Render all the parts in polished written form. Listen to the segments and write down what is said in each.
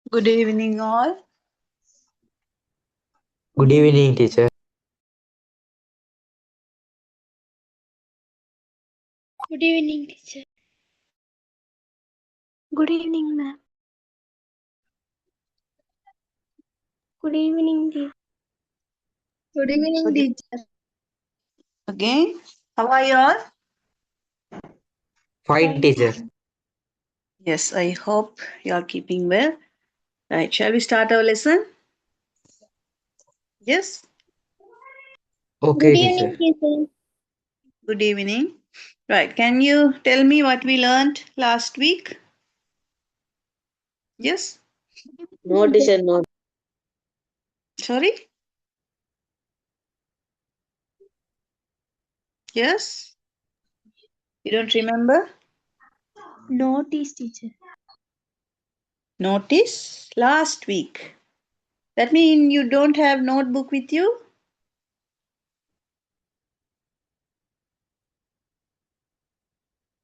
Good evening, all. Good evening, teacher. Good evening, teacher. Good evening, ma'am. Good evening, teacher. Good evening, teacher. Again, how are you all? Fine, teacher. Yes, I hope you are keeping well. Right, shall we start our lesson? Yes, Okay, Good teacher. evening, teacher. good evening. Right, can you tell me what we learned last week? Yes, No, teacher, no. sorry? Yes, you don't remember? Notice, teacher. Notice last week. That means you don't have notebook with you?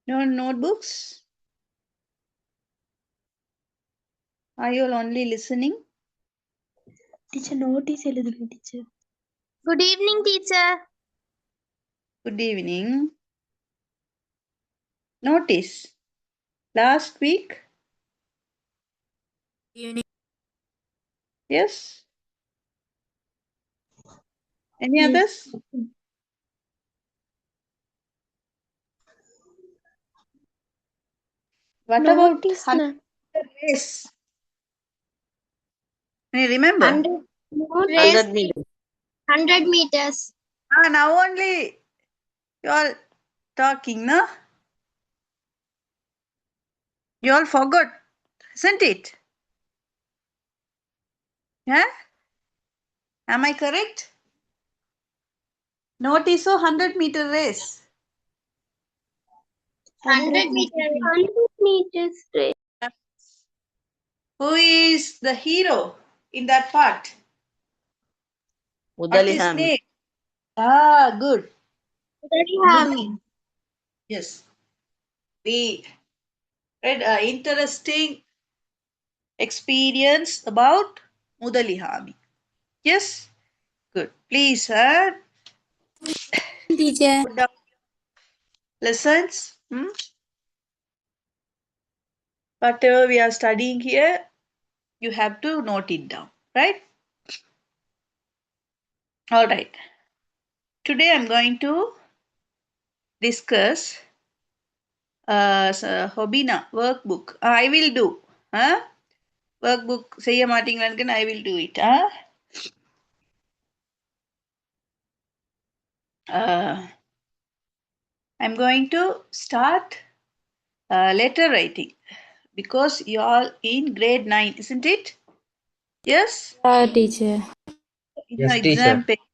No notebooks? Are you all only listening? Teacher, notice எழுதுங்க teacher. Good evening, teacher. Good evening. Notice last week. Yes. Any Yes. others? What Notice, about ma'am. 100 race? Can you remember? 100 meters. 100 meters. Now only you all talking, no? You all forgot, isn't it? Yeah? Am I correct? Notice a 100-meter race. 100 meters. 100 meters straight. Who is the hero in that part? What is Mudalihami. name? Good. Mudalihami. Yes. We read an interesting experience about Mudalihami. Yes? Good. Please, Teacher. put down lessons. Whatever we are studying here, you have to note it down, right? All right. Today I'm going to discuss Hobina workbook. I will do. Workbook செய்ய மாட்டீங்களான்னு I will do it. I'm going to start letter writing because you all in grade 9, isn't it? Yes? Teacher. In Yes, your teacher. exam page,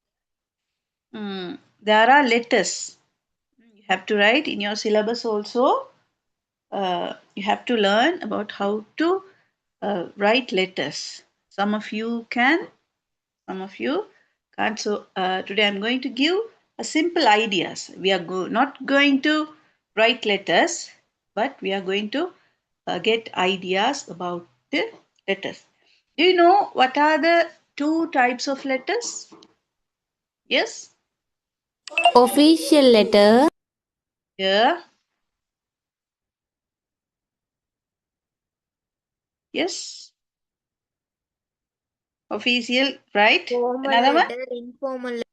there are letters. You have to write in your syllabus also. You have to learn about how to write letters. Some of you can, some of you can't. So today I'm going to give a simple ideas. We are not going to write letters, but we are going to get ideas about the letters. Do you know what are the two types of letters? Yes? Official letter. Yeah. Yes. Official, right? Formal Another one? letter, informal letter.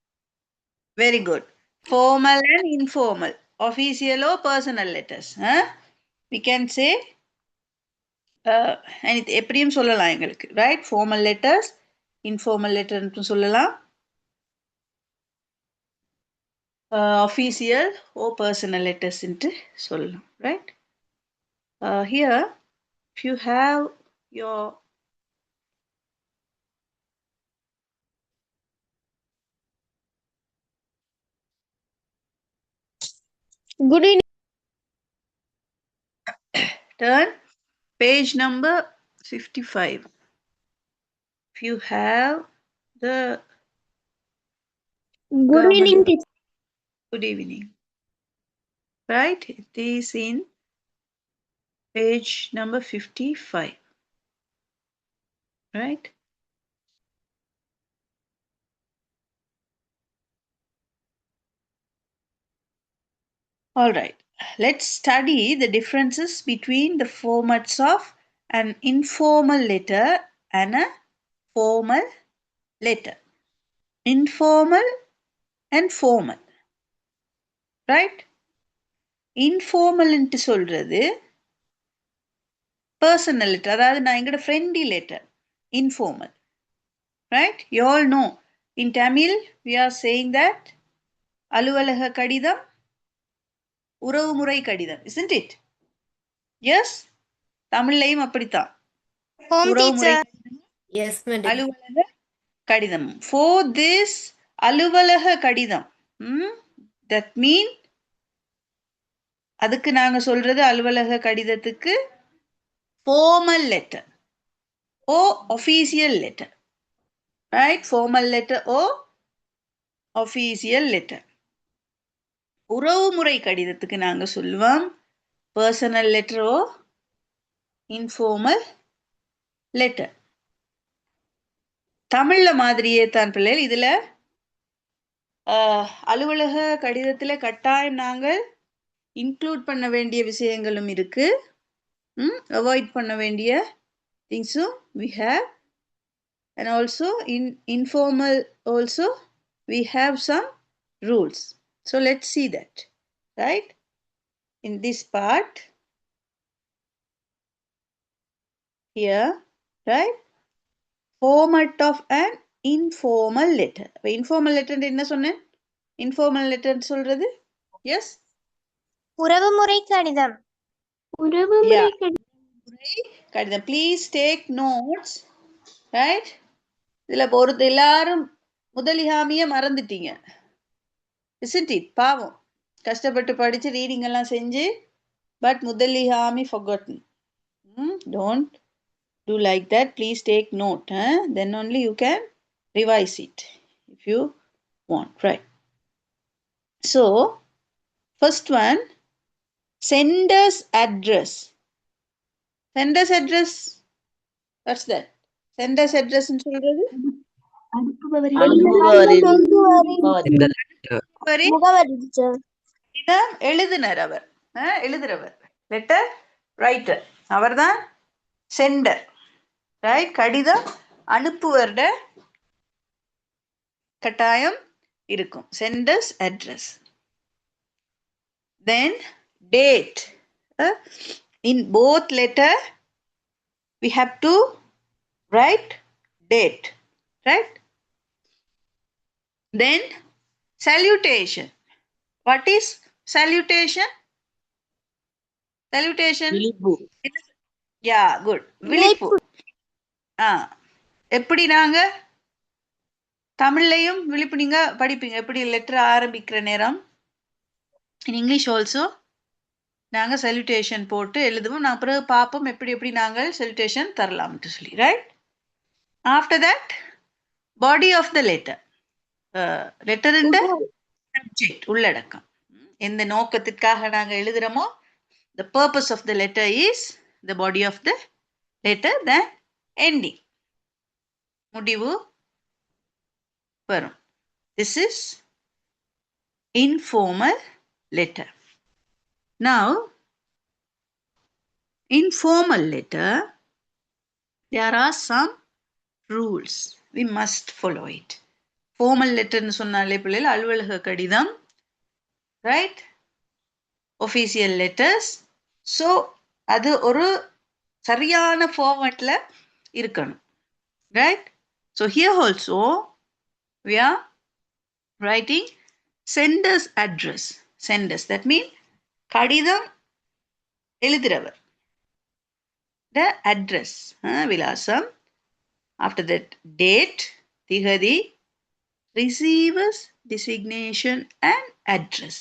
Very good. Formal and informal. Official or personal letters. We can say எப்படியும் சொல்லலாம் எங்களுக்கு, right? Formal letters informal லெட்டர்னு சொல்லலாம். Official or personal letters into சொல்லலாம், right? Here if you have your Good evening. turn page number 55. If you have the Good evening, government, teacher. good evening, right? It is in page number 55, right? All right, let's study the differences between the formats of an informal letter and a formal letter. Informal and formal, right? Informal ன்ட்டு சொல்றது personal letter, அதாவது நான் எங்கட friendly letter, informal, right? You all know in Tamil we are saying that அலுவலக கடிதம், உறவுமுறை கடிதம், isn't it? Yes, தமிழ்லையும் அப்படித்தான். Home உறவுமுறை teacher. கடிதம், Yes, madam. அலுவலக கடிதம். For this அலுவலக கடிதம், that mean அதுக்கு நாங்க சொல்றது அலுவலக கடிதத்துக்கு formal letter or official letter, right? Formal letter or official letter. உறவுமுறை கடிதத்துக்கு நாங்க சொல்லுவோம் personal letter or informal letter. தமிழ்ல மாதிரியே தான் பிள்ளைகள் இதுல அலுவலக கடிதத்துல கட்டாயம் நாங்கள் இன்க்ளூட் பண்ண வேண்டிய விஷயங்களும் இருக்கு, அவாய்ட் பண்ண வேண்டிய திங்ஸும் we have, and also in informal also we have some rules. So let's see that, right? In this part here, right? Format of an informal letter. Informal letter என்ன சொன்னேன்? Informal letter சொல்றது, yes? உறவுமுறை கடிதம். Yeah. கடிதம். Please take notes, right? இதுல பொறுத்து எல்லாரும் முதலிகாமிய மறந்துட்டீங்க, isn't it? பாவம், கஷ்டப்பட்டு படிச்சு ரீடிங் எல்லாம் செஞ்சு, but முதலிகாமி forgotten. Don't do like that. Please take note, then only you can revise it if you want, right? So first one, sender's address. Sender's address, what's that? Sender's address ன்னு சொல்றது முகவரி teacher. இதான் எழுதுனர், அவர் எழுதுறவர், letter writer, அவர்தான் centre, right? கடிதம் அனுப்புவர்ட கட்டாயம் இருக்கும், centres address. Then date, in both letter we have to write date, right? Then salutation. What is salutation? Salutation, yeah, good. விழிப்பு. எப்படி நாங்க தமிழ்லையும் விழிப்பு நீங்க படிப்பீங்க, எப்படி லெட்டர் ஆரம்பிக்கிற நேரம் in English also நாங்க salutation போட்டு எழுதுவோம். நான் பிறகு பார்ப்போம் எப்படி எப்படி நாங்கள் salutation தரலாம்னு சொல்லி, right? After that, body of the letter. letter இந்த subject, உள்ளடக்கம், எந்த நோக்கத்திற்காக நாங்க எழுதுறோமோ, the purpose of the letter is the body of the letter, then ending, முடிவு வரும். This is informal letter. Now, in formal letter, there are some rules. We must follow it. Formal letter ன்னு சொன்னாலே பிள்ளைகள் அலுவலக கடிதம், right? Official letters. So, அது ஒரு சரியான ஃபார்மேட்ல இருக்கணும், right? So here also we are writing sender's address. Senders, that means கடிதம் எழுதுறவர். The address, விலாசம். After that, date, திகதி, receiver's designation and address.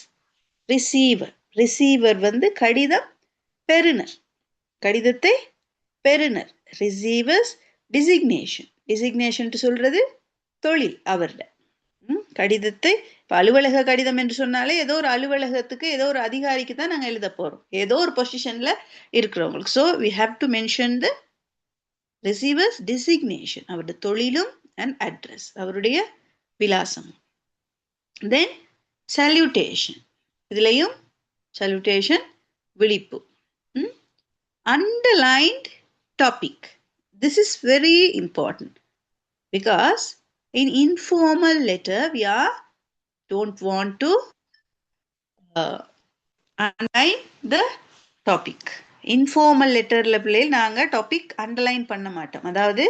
receiver வந்து கடிதம் பெறுநர், கடிதத்தை பெறுநர். receivers designation சொல்றது தொழில் அவருடைய. கடிதத்தை இப்போ அலுவலக கடிதம் என்று சொன்னாலே ஏதோ ஒரு அலுவலகத்துக்கு ஏதோ ஒரு அதிகாரிக்கு தான் நாங்கள் எழுத போறோம், ஏதோ ஒரு பொசிஷன்ல இருக்கிறவங்களுக்கு. So we have to mention the receiver's designation, அவருடைய தொழிலும் அண்ட் அட்ரஸ், அவருடைய விலாசம். தென் சல்யூட்டேஷன், இதுலையும் சல்யூட்டேஷன் விழிப்பு. Underlined topic, this is very important because in informal letter we don't want to underline the topic. informal letterல பிள்ளைகள் நாங்க topic underline பண்ண மாட்டோம். அதாவது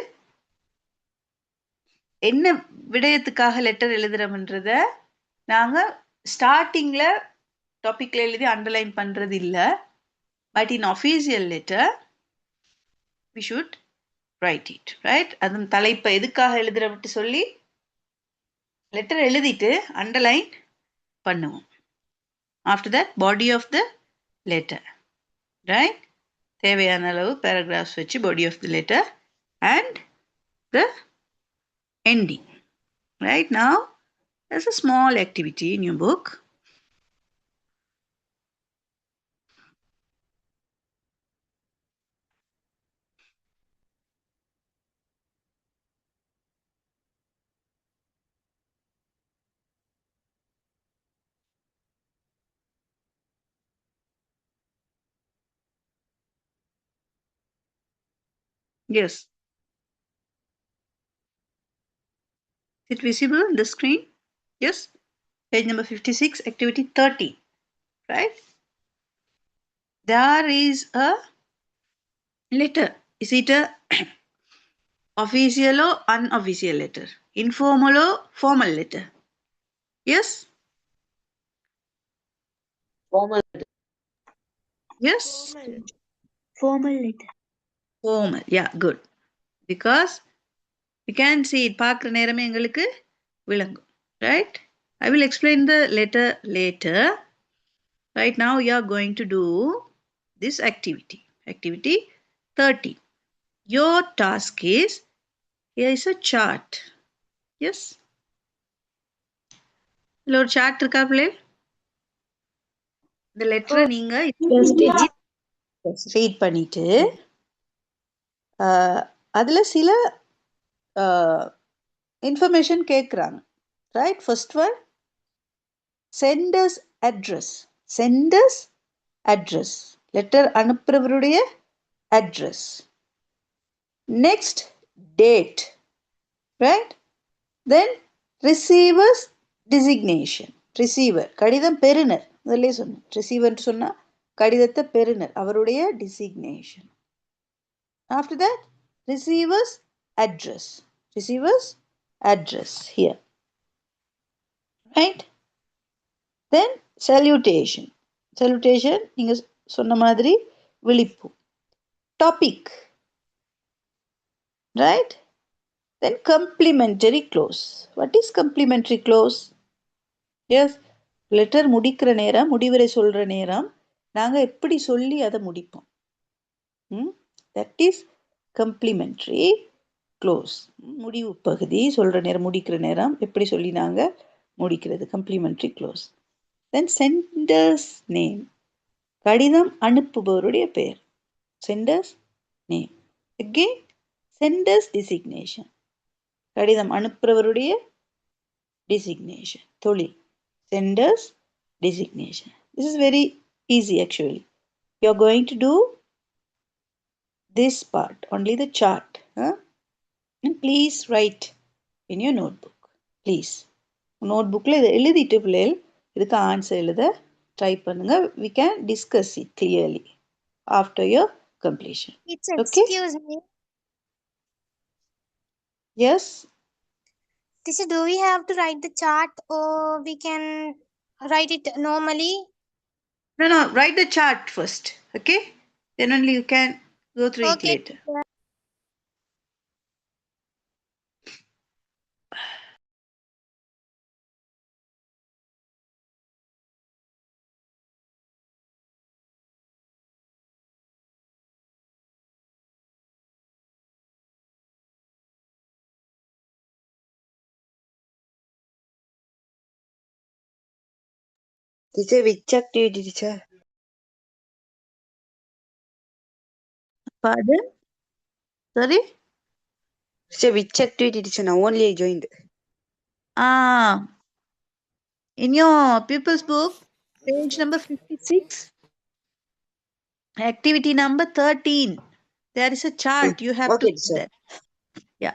என்ன விடயத்துக்காக லெட்டர் எழுதுறோம்ன்றத நாங்க ஸ்டார்டிங்ல டாபிக்ல எழுதி அண்டர்லைன் பண்றது இல்ல. But in official letter we should write it, right? அதன் தலைப்பை எதுக்காக எழுதுறோம்னு சொல்லி லெட்டர் எழுதிட்டு அண்டர்லைன் பண்ணுவோம். After that body of the letter, right? தேவையான அளவு பேராகிராஃப்ஸ் வச்சு body of the letter and the ending. Right now, there's a small activity in your book. Yes. Is it visible on the screen? Yes. Page number 56, activity 30. Right? There is a letter. Is it a official or unofficial letter? Informal or formal letter? Yes? Formal. Yes? Formal letter. Formal. Yeah, good. Because we can see it. பார்க்குற நேரமே எங்களுக்கு விளங்கும். Right? I will explain the letter later. Right now, you are going to do this activity. Activity 30. Your task is, here is a chart. Yes? இதுல ஒரு chart இருக்கா பிள்ளை? இந்த லெட்டரை நீங்க ரீட் பண்ணிட்டு அதுல சில இன்ஃபர்மேஷன் கேட்குறாங்க. Right? First one centre's address. Centre's address, letter அனுப்புறவருடைய address. Next date, right? Then receiver's designation. Receiver கடிதம் பெறுநர், முதல்ல சொன்னேன். ரிசீவர் சொன்னா கடிதத்தை பெறுநர், அவருடைய designation. After that receiver's address. Receiver's address here, right? Then salutation. Salutation நீங்க சொன்ன மாதிரி விழிப்பு. Topic, right? Then complimentary clause. What is complimentary clause? Yes, letter முடிக்கிற நேரம், முடிவுரை சொல்ற நேரம் நாங்க எப்படி சொல்லி அதை முடிப்போம். That is complimentary clause. முடிவு பகுதி சொல்ற நேரம், முடிக்கிற நேரம் எப்படி சொல்லி நாங்க முடிக்கிறது, complimentary clause. Then sender's name. கடிதம் அனுப்புபவருடைய பெயர், sender's name. Again, sender's designation. கடிதம் அனுப்புறவருடைய designation, தொழில், sender's designation. This is very easy actually. You are going to do this part, only the chart. And please write in your notebook. Please. நோட்புக்கில் இதை எழுதிட்டு பிள்ளைகள் இதுக்கு answer எழுத try பண்ணுங்க. We can discuss it clearly after your completion. It's Okay? excuse me. Yes, Teacher, do we have to write the chart or we can write it normally? No, write the chart first. Okay? Then only you can go through it Okay. later. Teacher, which activity, teacher? Pardon? Sorry? Teacher, which activity, teacher? Now only I joined. In your pupils book, page number 56, activity number 13. There is a chart. You have to Okay, do teacher. that. Yeah.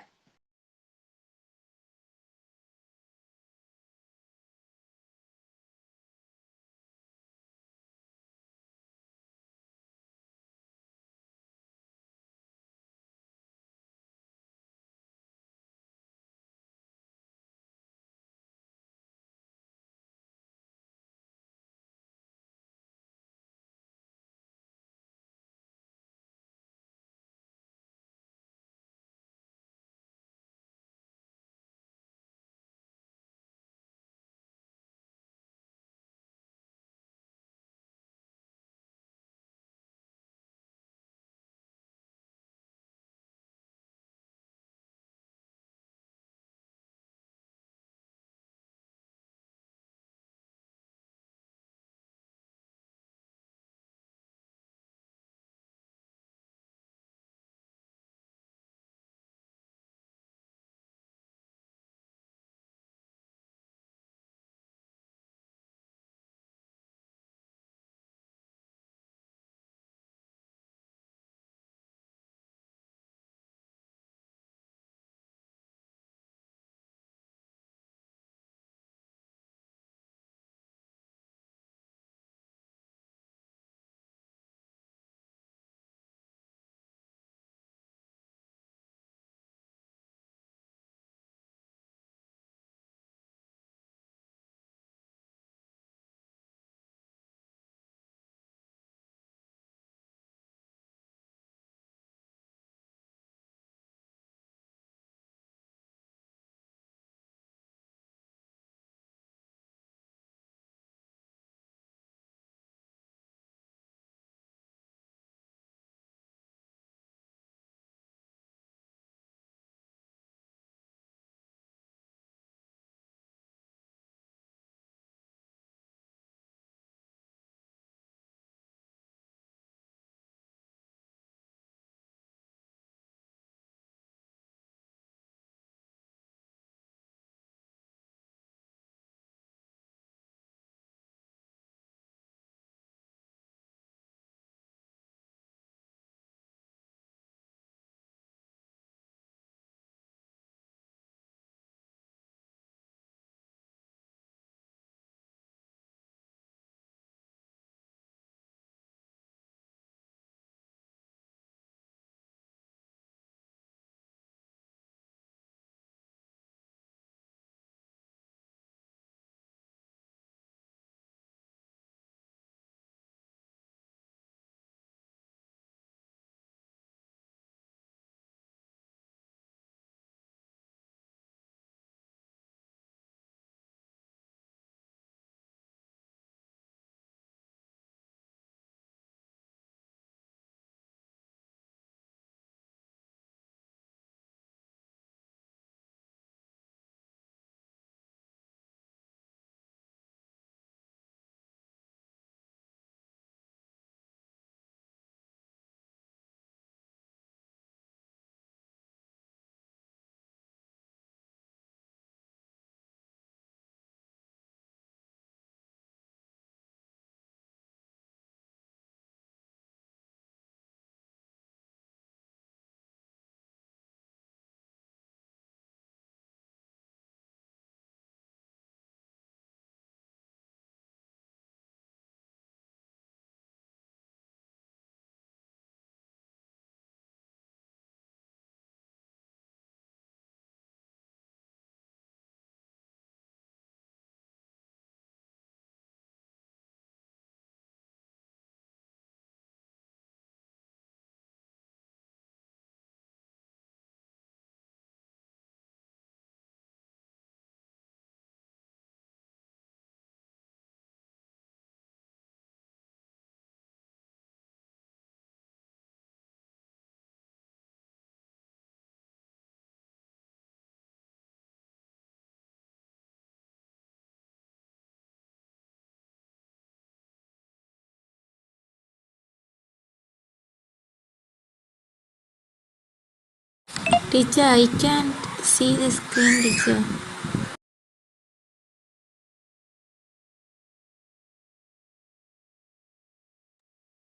Teacher, I can't see the screen, teacher.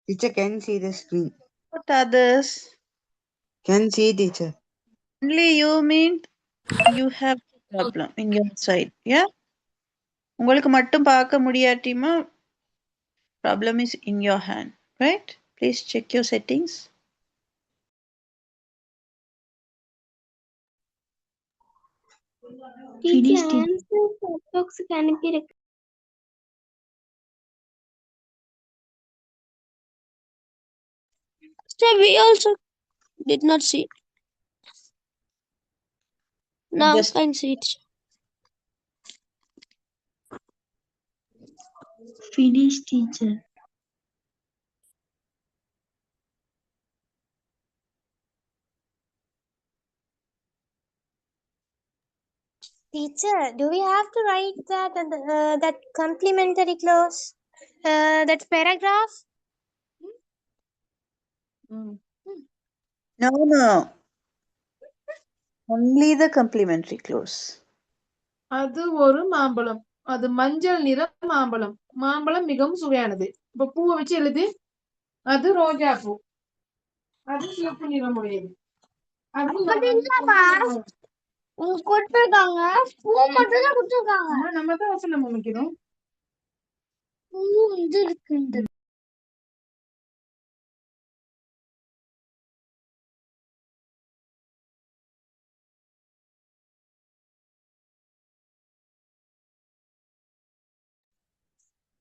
Teacher can see the screen. What others? Can see, teacher. Only you mean you have a problem in your side. Yeah? உங்களுக்கு மட்டும் பார்க்க முடியாட்டியுமா problem is in your hand, right? Please check your settings. Finish, Teacher, teacher. answer chat box க்கு அனுப்பியிருக்கு. Sir, we also did not see. Now Just can see it. Finish, teacher. Teacher, do we have to write that complementary clause? That paragraph? no. Only the complementary clause. அது ஒரு மாம்பழம். அது மஞ்சள் நிற மாம்பழம். மாம்பழம் மிகவும் சுவையானது. இப்ப பூவை வச்சு எழுது. அது ரோஜா பூ. அது சிவப்பு நிறமுடையது. அது கொடுத்திருக்காங்க பூ மட்டும் தான் கொடுத்திருக்காங்க. நம்ம தான் வசனம் அமைக்கணும். பூ இது இருக்கு.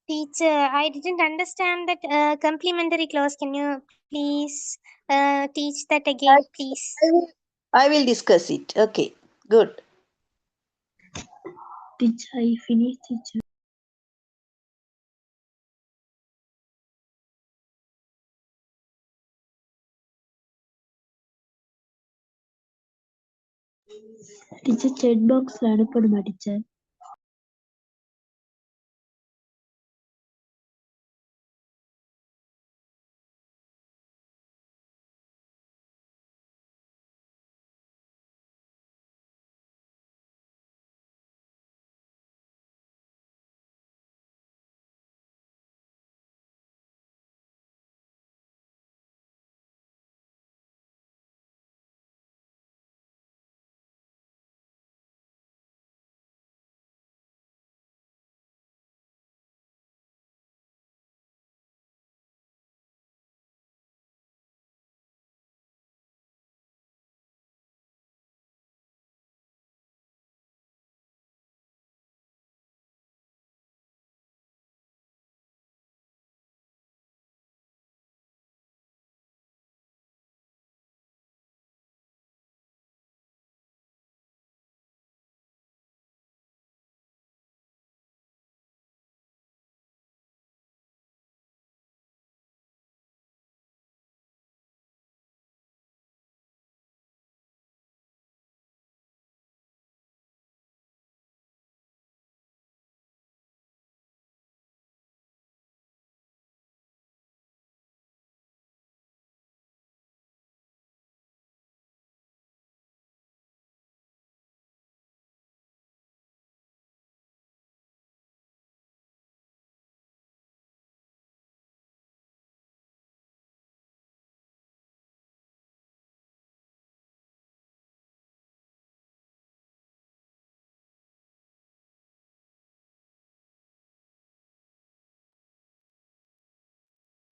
Teacher, I didn't understand that complementary clause. Can you please teach that again, please? I will discuss it. Okay, good. Teacher, I finish, teacher. Teacher, chat box ல அனுப்பணுமா teacher?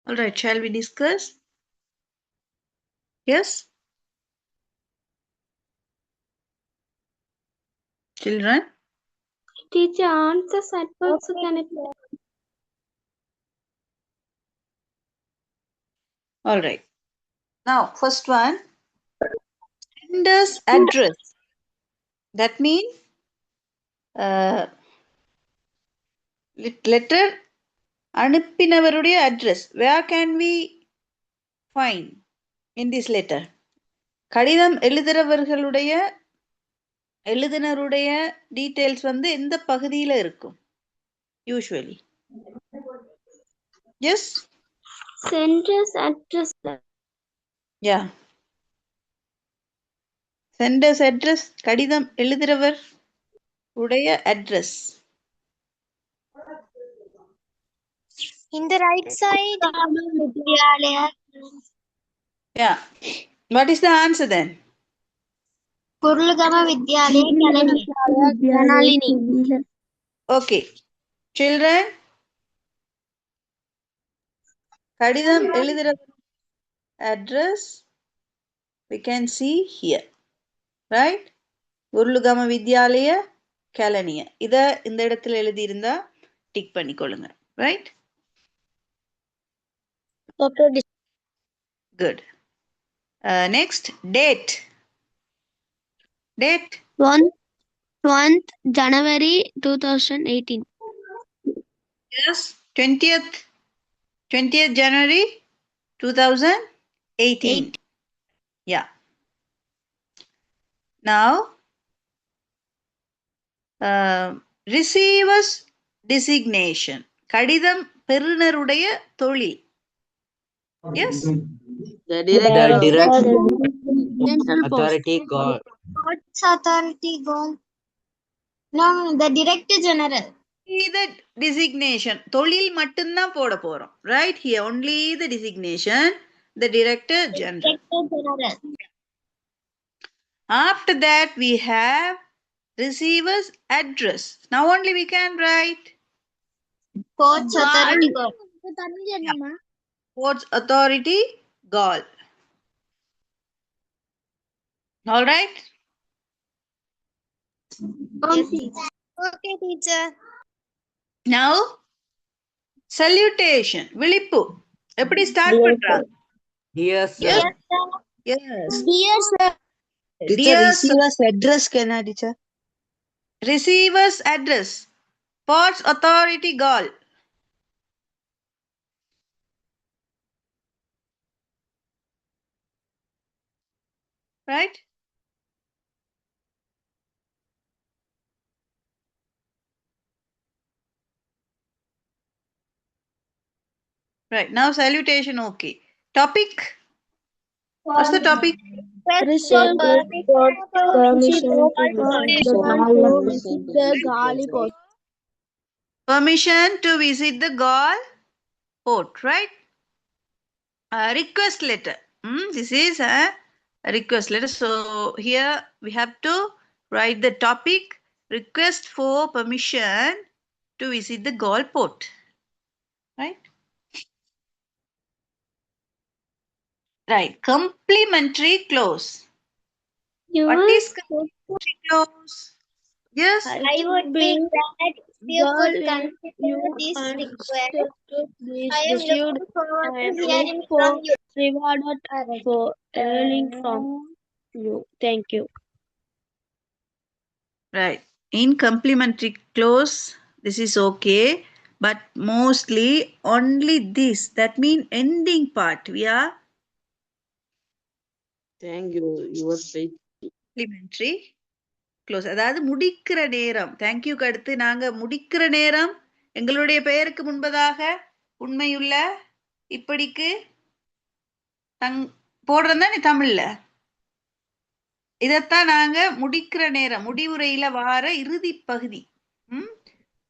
All right, shall we discuss? Yes? Children? Teacher, answer chat box க்கு அனுப்பியிருக்கு. All right. Now, first one, sender's address. That means letter அனுப்பினவருடைய address. Where can we find in this letter? கடிதம் எழுதினருடைய details வந்து எந்த பகுதியில இருக்கும் usually? Yes, Sender's address. Yeah, sender's address, கடிதம் எழுதுறவர் உடைய address. In the right side. Yeah. What is the answer then? Kurulagama Vidyalaya Nalini. Okay. Children, கடிதம் எழுதுறவர் address we can see here. Right? உருளுகம Vidyalaya கலனிய. இத இந்த இடத்துல எழுதி இருந்தா டிக் பண்ணிக்கொள்ளுங்க. Right? Good. Next, date. Date. 1st January 2018. Yes. 20th January 2018. Yeah. Now, receiver's designation. கடிதம் பெறுநருடைய தொழில். Yes. The The direct National Post. authority call. What's authority goal? No, the Director General. The designation. தொழில் மட்டும்தான் போட போறோம். Right here only the designation. The Director General. Director General. After that we have receiver's address. Now only we can write Court's authority goal. Court's authority goal. All right. Okay, teacher. Now salutation. விழிப்பு எப்படி start பண்றாங்க? Dear sir. Yes. Dear sir. teacher Dear receiver's address kena teacher. Receiver's address. Port's authority goal. Right? Right. Now salutation okay. Topic. What's the topic? Permission to visit the Gali Post. Permission to visit the Gaul port, right? Request letter. This is a request letter. So here we have to write the topic, request for permission to visit the Gaul port. Right? Right. Complimentary clause. What is complimentary clause? Yes. I would be glad if you could consider this request. I am looking forward to hearing from you. Rewarded for learning from you. Thank you. Right. In complimentary clause, this is okay. But mostly only this. That means ending part. We are Thank you. Your faith. complimentary clause. அதாவது முடிக்கிற நேரம். Thank you அடுத்து நாங்க முடிக்கிற நேரம் எங்களுடைய பெயருக்கு முன்பதாக உண்மையுள்ள இப்படிக்கு போடுறோம் தானே தமிழ்ல. இதத்தான் நாங்க முடிக்கிற நேரம் முடிவுரையில வார இறுதி பகுதி.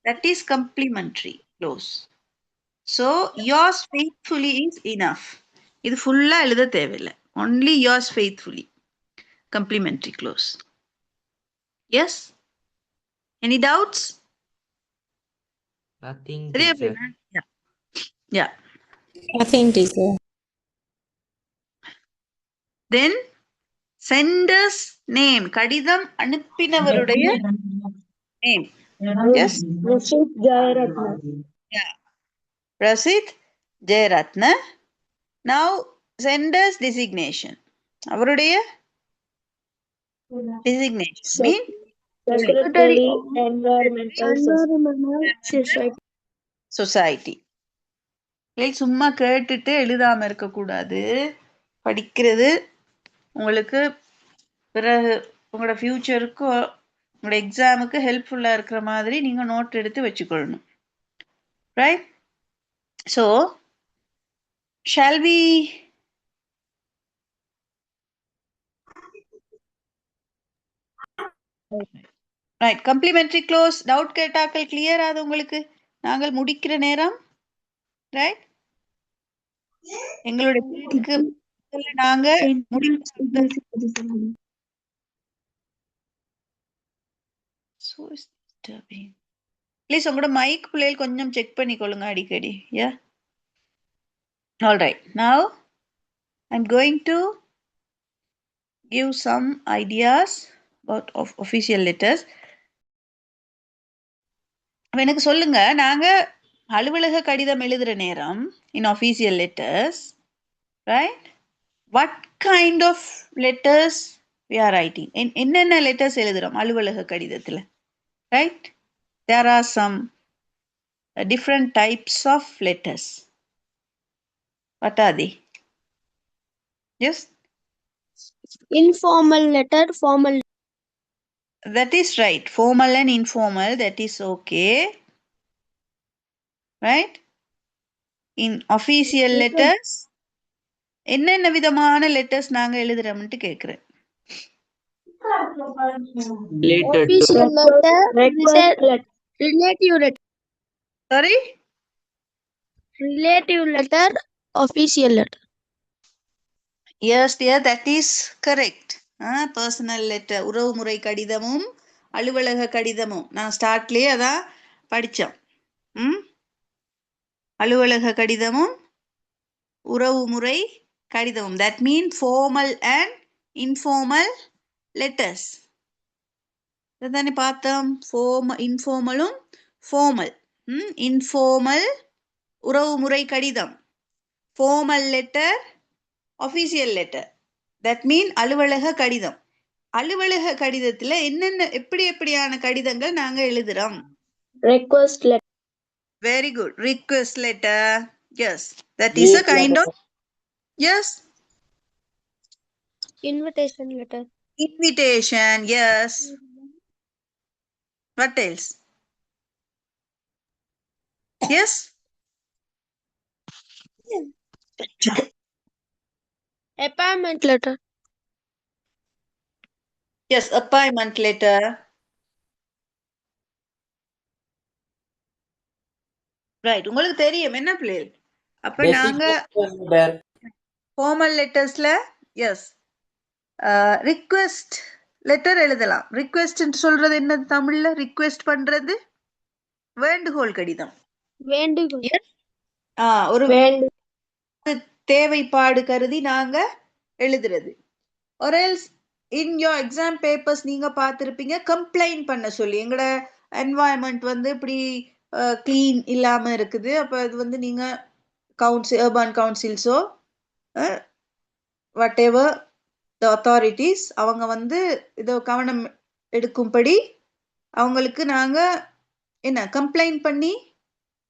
That is complimentary clause. So yours faithfully is enough. இது ஃபுல்லா எழுத தேவையில்லை. Only yours faithfully. Complimentary clause. Yes? Any doubts? Nothing, சரியா teacher. பிரியனா? Yeah. Yeah. Nothing, teacher. Then sender's name. கடிதம் அனுப்பினவருடைய name. Yes? Yeah. Prasid Jayaratna. Now sender's designation. அவருடைய designation. Mean Secretary Environmental Society. சும்மா கேட்டுட்டு எழுதாம இருக்கக்கூடாது. படிக்கிறது உங்களுக்கு பிறகு உங்களோட ஃபியூச்சருக்கு உங்களோட எக்ஸாமுக்கு ஹெல்ப்ஃபுல்லா இருக்கிற மாதிரி நீங்க நோட் எடுத்து வச்சுக்கொள்ளணும். Right? So shall we write. Complimentary close doubt கேட்டாக்கள் கிளியர் ஆகுது உங்களுக்கு? நாங்கள் முடிக்கிற நேரம். ரைட். எங்களுடைய பேருக்கு நாங்க ப்ளீஸ் உங்களோட மைக் பிள்ளைகள் கொஞ்சம் செக் பண்ணிக்கொள்ளுங்க அடிக்கடி. Yeah, all right. Now I'm going to give some ideas about official letters. எனக்கு சொல்லுங்க, நாங்க அலுவலக கடிதம் எழுதுற நேரம் in official letters, right? What kind of letters we are writing? என்னென்ன letters எழுதுறோம் அலுவலக கடிதத்துல? Right? There are some different types of letters. What are they? Yes? Informal letter, formal. That is right. Formal and informal, that is okay. Right? In official letters, என்னென்ன விதமான letters நாங்க எழுதுறோம்னு கேக்குறேன். Official letter, relative letter. Sorry? Relative letter, official letter. Yes dear, that is correct. Personal letter, உறவுமுறை கடிதமும் அலுவலக கடிதமும் நான் ஸ்டார்ட்லயே அதான் படித்தோம். அலுவலக கடிதமும் உறவுமுறை கடிதமும், that mean formal and informal letters. இதானே பார்த்தோம். இன்ஃபார்மலும் ஃபார்மல். இன்ஃபார்மல் உறவுமுறை கடிதம், formal letter, official letter, that mean அலுவலக கடிதம். அலுவலக கடிதத்துல என்னென்ன எப்படியான கடிதங்கள் நாங்க எழுதுறோம்? Request letter. Very good. Request letter. Yes, that is a kind of. Yes. Invitation letter. Invitation. Yes. What else? Yes. Appointment letter. Yes, appointment letter. Right. உங்களுக்கு தெரியும் என்ன பிள்ளைகள்? அப்ப நாங்க ஃபார்மல் லெட்டர்ஸ்ல எஸ் ரிக்வெஸ்ட் லெட்டர் எழுதலாம். ரிக்வெஸ்ட் சொல்றது என்ன தமிழ்ல? ரிக்வெஸ்ட் பண்றது வேண்டுகோள் கடிதம். வேண்டுகோள். ஒரு தேவைப்பாடு கருதி நாங்க எழுதுறது. or else in your exam papers நீங்க பார்த்திருப்பீங்க கம்ப்ளைண்ட் பண்ண சொல்லி, எங்கட என்வாயன்மெண்ட் வந்து இப்படி கிளீன் இல்லாம இருக்குது, அப்ப அது வந்து நீங்க அர்பன் கவுன்சில்ஸோ வாட் எவர் த அத்தாரிட்டிஸ் அவங்க வந்து இதை கவனம் எடுக்கும்படி அவங்களுக்கு நாங்க என்ன கம்ப்ளைண்ட் பண்ணி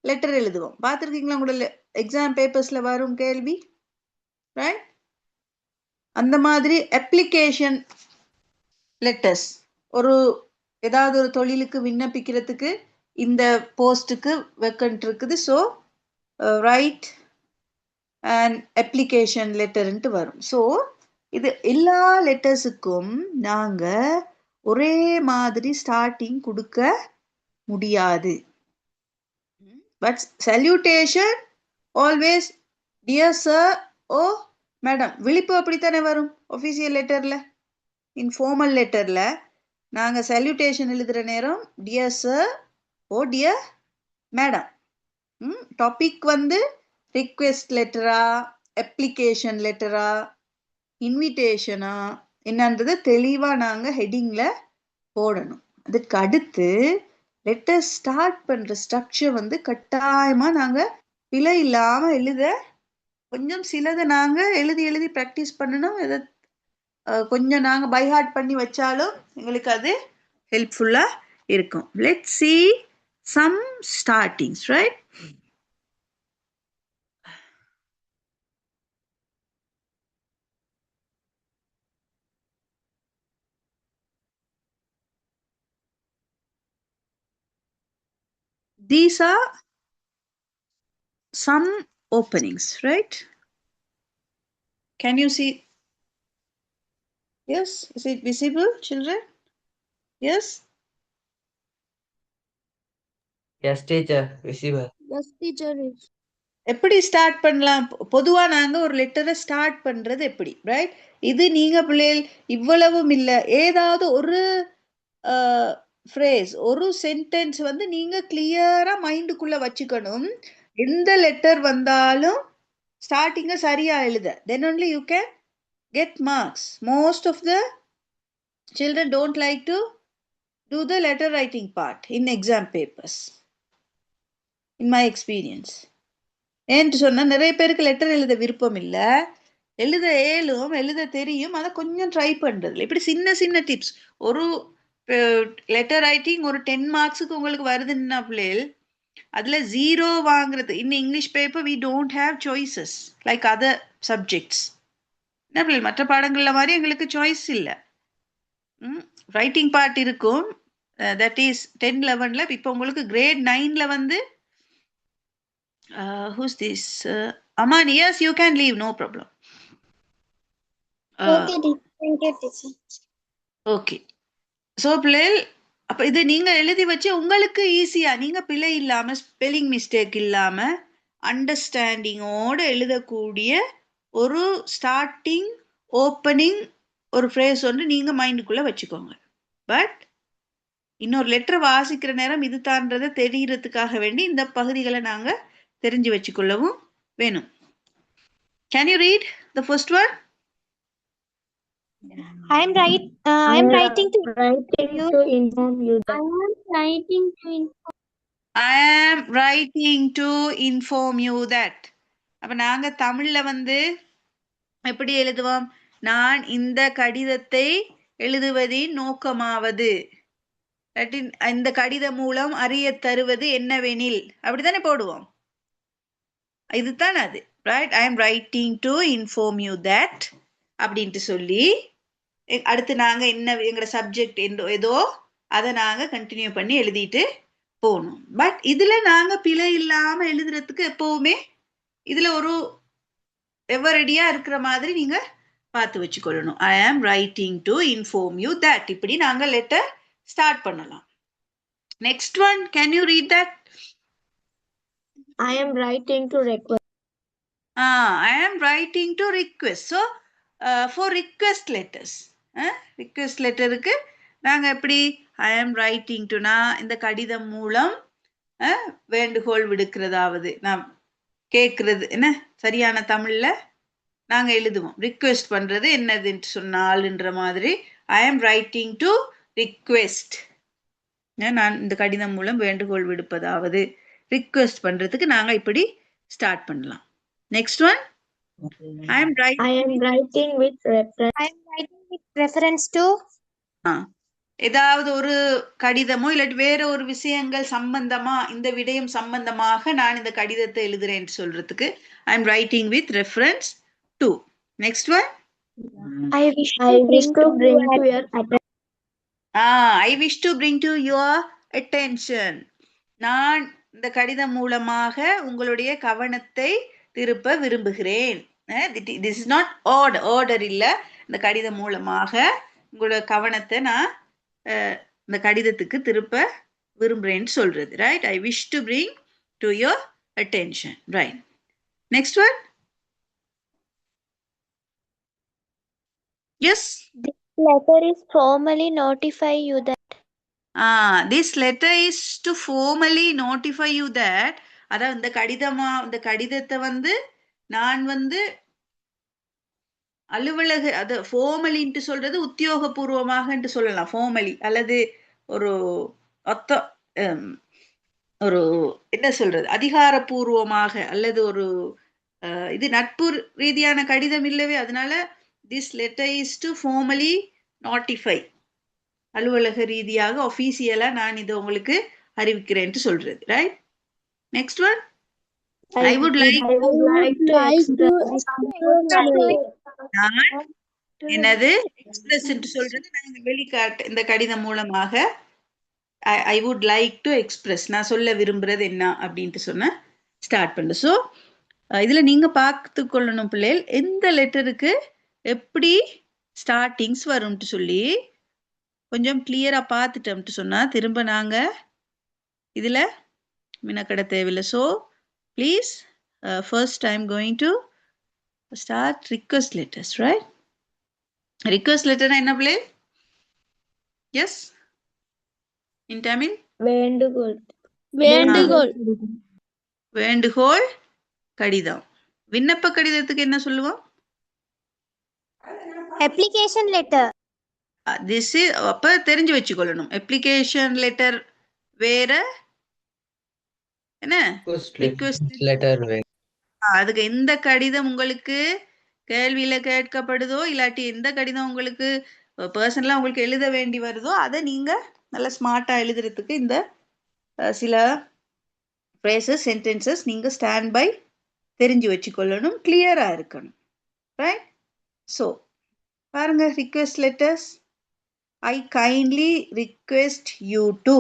லெட்டர் எழுதுவோம். பார்த்துருக்கீங்களா உங்களோட எக்ஸாம் பேப்பர்ஸ்ல வரும் கேள்வி? ரைட். அந்த மாதிரி அப்ளிகேஷன் லெட்டர்ஸ், ஒரு ஏதாவது ஒரு தொழிலுக்கு விண்ணப்பிக்கிறதுக்கு இந்த போஸ்ட்டுக்கு வேக்கன்ட் இருக்குது, ஸோ ரைட் அண்ட் அப்ளிகேஷன் லெட்டர்ன்ட்டு வரும். ஸோ இது எல்லா லெட்டர்ஸுக்கும் நாங்கள் ஒரே மாதிரி ஸ்டார்டிங் கொடுக்க முடியாது. But salutation always dear sir, o madam, விழிப்பு அப்படித்தானே வரும் ஒஃபிஷியல் லெட்டரில். இன்ஃபார்மல் லெட்டரில் நாங்கள் சல்யூட்டேஷன் எழுதுகிற நேரம் டியர் சார், ஓ டியர் மேடம். டாபிக் வந்து ரிக்வெஸ்ட் லெட்டரா, அப்ளிகேஷன் லெட்டரா, இன்விடேஷனா என்னன்றது தெளிவாக நாங்கள் ஹெட்டிங்கில் போடணும். அதுக்கு அடுத்து லெட்டர் ஸ்டார்ட் பண்ணுற ஸ்ட்ரக்சர் வந்து கட்டாயமாக நாங்கள் பிழை இல்லாமல் எழுத கொஞ்சம் சிலதை நாங்கள் எழுதி ப்ராக்டிஸ் பண்ணணும். இதை கொஞ்சம் நாங்கள் பைஹார்ட் பண்ணி வச்சாலும் எங்களுக்கு அது ஹெல்ப்ஃபுல்லாக இருக்கும். Let's see some startings, right? These are some openings, right? Can you see? Yes, is it visible, children? Yes? Yes, teacher. Receiver. Yes, teacher. எப்படி ஸ்டார்ட் பண்ணலாம்? பொதுவா நாங்க ஒரு லெட்டரை ஸ்டார்ட் பண்றது எப்படி, ரைட்? இது நீங்க பிள்ளைகள் இவ்வளவும் இல்லை, ஏதாவது ஒரு ஃப்ரேஸ், ஒரு சென்டென்ஸ் வந்து நீங்க கிளியரா மைண்டுக்குள்ள வச்சுக்கணும். எந்த லெட்டர் வந்தாலும் ஸ்டார்டிங்க சரியா எழுத, then only you can get marks. Most of the children don't like to do the letter writing part in exam papers, in my experience. ஏன்ட்டு சொன்னா நிறைய பேருக்கு லெட்டர் எழுத விருப்பம் இல்லை, எழுத எழுத தெரியும், அதை கொஞ்சம் ட்ரை பண்றதுல. இப்படி சின்ன சின்ன டிப்ஸ். ஒரு லெட்டர் ரைட்டிங் ஒரு 10 மார்க்ஸுக்கு உங்களுக்கு வருதுன்னா பிள்ளைகள், அதுல 0 வாங்குறது. In English paper we don't have choices like other subjects. என்ன பிள்ளைகள், மற்ற பாடங்கள்ல மாதிரி எங்களுக்கு சாய்ஸ் இல்லை. ரைட்டிங் பார்ட் இருக்கும், தட் இஸ் 10, 11ல. இப்போ உங்களுக்கு கிரேட் 9ல வந்து who's this? Aman, yes, you can leave, no problem. Okay, thank you, teacher. Okay. So, பிள்ளைகள், அப்போ இது நீங்கள் எழுதி வச்சு உங்களுக்கு ஈஸியாக நீங்கள் பிழை இல்லாமல், ஸ்பெல்லிங் மிஸ்டேக் இல்லாமல், அண்டர்ஸ்டாண்டிங்கோடு எழுதக்கூடிய ஒரு ஸ்டார்டிங் ஓப்பனிங் ஒரு ஃப்ரேஸ் ஒன்று நீங்கள் மைண்டுக்குள்ளே வச்சுக்கோங்க. பட் இன்னொரு லெட்டர் வாசிக்கிற நேரம் இது தான்றதை தெரிகிறதுக்காக வேண்டி இந்த பகுதிகளை நாங்கள் தெரிஞ்சு வச்சுக்கொள்ளவும் வேணும். Can you read the first one? I am writing to inform you that. I am writing to I am writing to inform you that. அப்ப நாங்க தமிழ்ல வந்து எப்படி எழுதுவோம்? நான் இந்த கடிதத்தை எழுதுவதின் நோக்கமாவது, இந்த கடிதம் மூலம் அறிய தருவது என்னவெனில், அப்படித்தானே போடுவோம். இதுதான் அது, right? I am writing to inform you that அப்படின்ட்டு சொல்லி அடுத்து நாங்க என்ன எங்களோட சப்ஜெக்ட் ஏதோ அதை நாங்க கண்டினியூ பண்ணி எழுதிட்டு போகணும். பட் இதுல நாங்க பிழை இல்லாம எழுதுறதுக்கு எப்பவுமே இதுல ஒரு எவரடியா இருக்கிற மாதிரி நீங்க பார்த்து வச்சுக்கொள்ளணும். I am writing to inform you that, இப்படி நாங்க லெட்டர் ஸ்டார்ட் பண்ணலாம். Next one, can you read that? I am writing to request. I am writing to request. So, for request letters, request letterக்கு நாங்க எப்படி I am writing to, நான் இந்த கடிதம் மூலம் வேண்டுகோள் விடுக்கிறதாவது, நான் கேட்கறது என்ன சரியான தமிழ்ல நாங்க எழுதுவோம். ரிக்வெஸ்ட் பண்றது என்னதுன்னு சொன்னால்ன்ற மாதிரி I am writing to request, நான் இந்த கடிதம் மூலம் வேண்டுகோள் விடுப்பதாவது, ரிக்வெஸ்ட் பண்றதுக்கு நாங்க இப்படி ஸ்டார்ட் பண்ணலாம். Next one, I am writing with reference to ஏதாவது ஒரு கடிதமோ இல்லாட்டி வேற ஒரு விஷயங்கள் சம்பந்தமா, இந்த விடயம் சம்பந்தமாக நான் இந்த கடிதத்தை எழுதுறேன் சொல்றதுக்கு I am writing with reference to. Next one, I wish to bring to your attention. I wish to bring to your attention. நான் இந்த கடிதம் மூலமாக உங்களுடைய கவனத்தை திருப்ப விரும்புகிறேன். This is not order இல்ல, இந்த கடிதம் மூலமாக உங்களோட கவனத்தை நான் இந்த கடிதத்துக்கு திருப்ப விரும்புறேன்னு சொல்றது, right? I wish to bring to your attention, right? Next one, yes? this letter is formally notify you that. This letter is to formally notify you that. அதாவது இந்த கடிதத்தை வந்து நான் வந்து அலுவலக, அது ஃபார்மலின்ட்டு சொல்றது உத்தியோகபூர்வமாக சொல்லலாம், ஃபார்மலி, அல்லது ஒரு ஒரு என்ன சொல்றது அதிகாரப்பூர்வமாக, அல்லது ஒரு இது நட்பு ரீதியான கடிதம் இல்லவே. அதனால this letter is to formally notify, அலுவலக ரீதியாக ஒஃபீஷியலா நான் இதை உங்களுக்கு அறிவிக்கிறேன்ட்டு சொல்றது, right? Next one, I would like to நான் என்னது எக்ஸ்பிரஸ் என்று சொல்றது நாங்க வெளிக்காட்டு, இந்த கடிதம் மூலமாக I would like to express, நான் சொல்ல விரும்புறது என்ன அப்படின்ட்டு சொன்ன ஸ்டார்ட் பண்ணு. ஸோ இதுல நீங்க பார்த்து கொள்ளணும் பிள்ளைகள், எந்த லெட்டருக்கு எப்படி ஸ்டார்டிங்ஸ் வரும்ட்டு சொல்லி கொஞ்சம் கிளியரா பார்த்துட்டோம்ட்டு சொன்னா திரும்ப நாங்க இதுல மினக்கட தேவையில்லை. So please first I am going to start request letters, right? Request லெட்டர்னா என்ன பிள்ளை? எஸ் இன் தமிழ் வேண்டுகோள். வேண்டுகோள் கடிதம். விண்ணப்ப கடிதத்துக்கு என்ன சொல்லுவோம்? application letter. திஸ் அப்ப தெரிஞ்சு வச்சுக்கொள்ளணும். அப்ளிகேஷன் லெட்டர் வேற, என்ன ரிக்வெஸ்ட் லெட்டர் அதுக்கு எந்த கடிதம் உங்களுக்கு கேள்வியில கேட்கப்படுதோ இல்லாட்டி எந்த கடிதம் உங்களுக்கு பர்சனலா உங்களுக்கு எழுத வேண்டி வருதோ அதை நீங்க நல்ல ஸ்மார்ட்டா எழுதுறதுக்கு இந்த சில phrases சென்டென்சஸ் நீங்க ஸ்டாண்ட் பை தெரிஞ்சு வச்சுக்கொள்ளணும், கிளியரா இருக்கணும், ரைட்? ஸோ பாருங்க, request letters. I kindly request you to,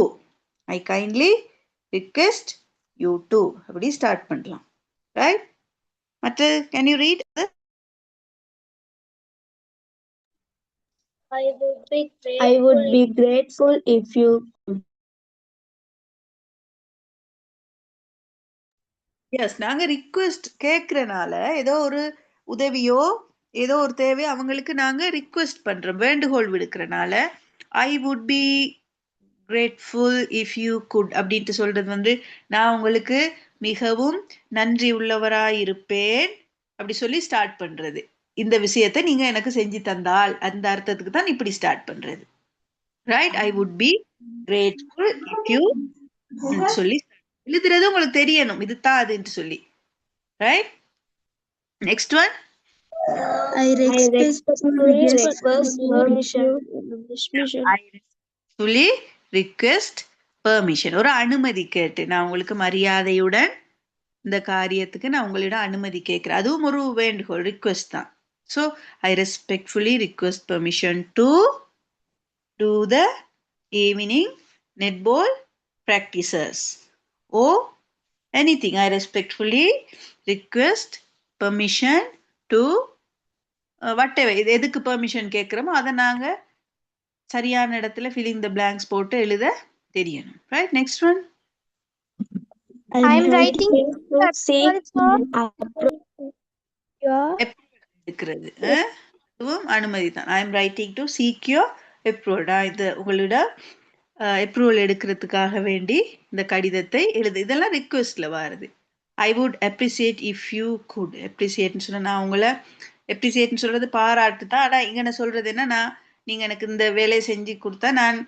I kindly request you to அப்படி ஸ்டார்ட் பண்ணலாம், ரைட்? மற்ற can you read? I would be grateful if you yes, நாங்க ரிக்வெஸ்ட் கேட்கறனால ஏதோ ஒரு உதவியோ ஏதோ ஒரு தேவையோ அவங்களுக்கு நாங்க ரிக்வெஸ்ட் பண்றோம், வேண்டுகோள் விடுக்கிறனால I would be grateful if you could அப்படின்ட்டு சொல்றது வந்து நான் உங்களுக்கு மிகவும் நன்றி உள்ளவராயிருப்பேன் அப்படி சொல்லி ஸ்டார்ட் பண்றது. இந்த விஷயத்தை நீங்க எனக்கு செஞ்சு தந்தால் அந்த அர்த்தத்துக்கு தான் இப்படி ஸ்டார்ட் பண்றது, right? I would be grateful if you சொல்லி எழுதுறது உங்களுக்கு தெரியணும், இதுதான் அதுன்னு சொல்லி, right? Next one, I respectfully request permission. சொல்லி ரிக்வெஸ்ட் பெர்மிஷன், ஒரு அனுமதி கேட்டு நான் உங்களுக்கு மரியாதையுடன் இந்த காரியத்துக்கு நான் உங்களிடம் அனுமதி கேட்கிறேன், அதுவும் ஒரு வேண்டுகோள், ரிக்வெஸ்ட் தான். So I respectfully request permission to do the evening netball practices or anything. I respectfully request permission to whatever எதுக்கு பெர்மிஷன் கேட்குறோமோ அதை நாங்க சரியான இடத்துல filling the blanks போட்டு எழுத தெரியணும், right? Next one, I am writing to seek இருக்கிறது அதுவும் அனுமதி தான். I am writing to seek your approval, இது உங்களோட அப்ரூவல் எடுக்கிறதுக்காக வேண்டி இந்த கடிதத்தை எழுது, இதெல்லாம் ரிக்வெஸ்ட்ல வருது. I would appreciate if you could, அப்ரிசியேட்னு சொன்னா நான் உங்களை அப்ரிசியேட்னு சொல்றது பாராட்டு தான், ஆனால் இங்க நான் சொல்றது என்னன்னா நீங்க எனக்கு இந்த வேலையை செஞ்சு கொடுத்தா நான்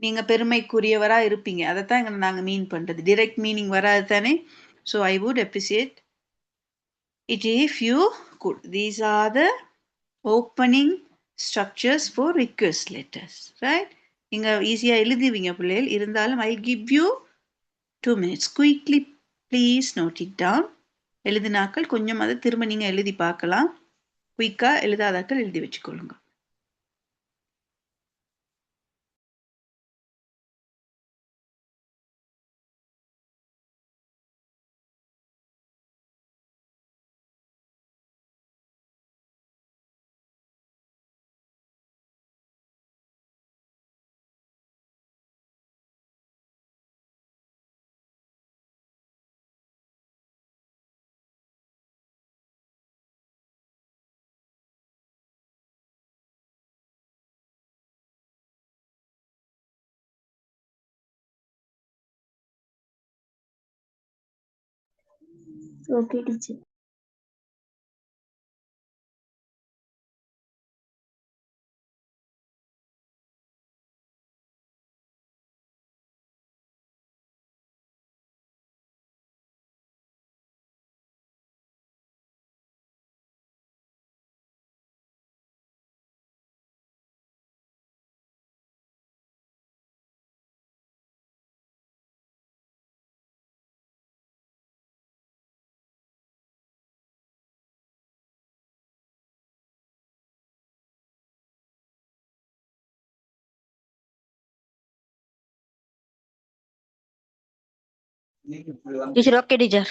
நீங்க பெருமைக்குரியவரா இருப்பீங்க, அதைத்தான் இங்க நாங்க மீன் பண்றது, டிரெக்ட் மீனிங் வராது தானே. So I would appreciate it if you could. These are the opening structures for request letters, right? நீங்க ஈஸியா எழுதுவீங்க பிள்ளைகள், இருந்தாலும் I give you 2 minutes quickly please note it down. எழுதினாக்கள் கொஞ்சம் அதை திரும்ப நீங்க எழுதி பார்க்கலாம், குயிக்கா எழுதாதாக்கள் எழுதி வச்சுக்கொள்ளுங்க. Okay, teacher. Teacher, okay, teacher.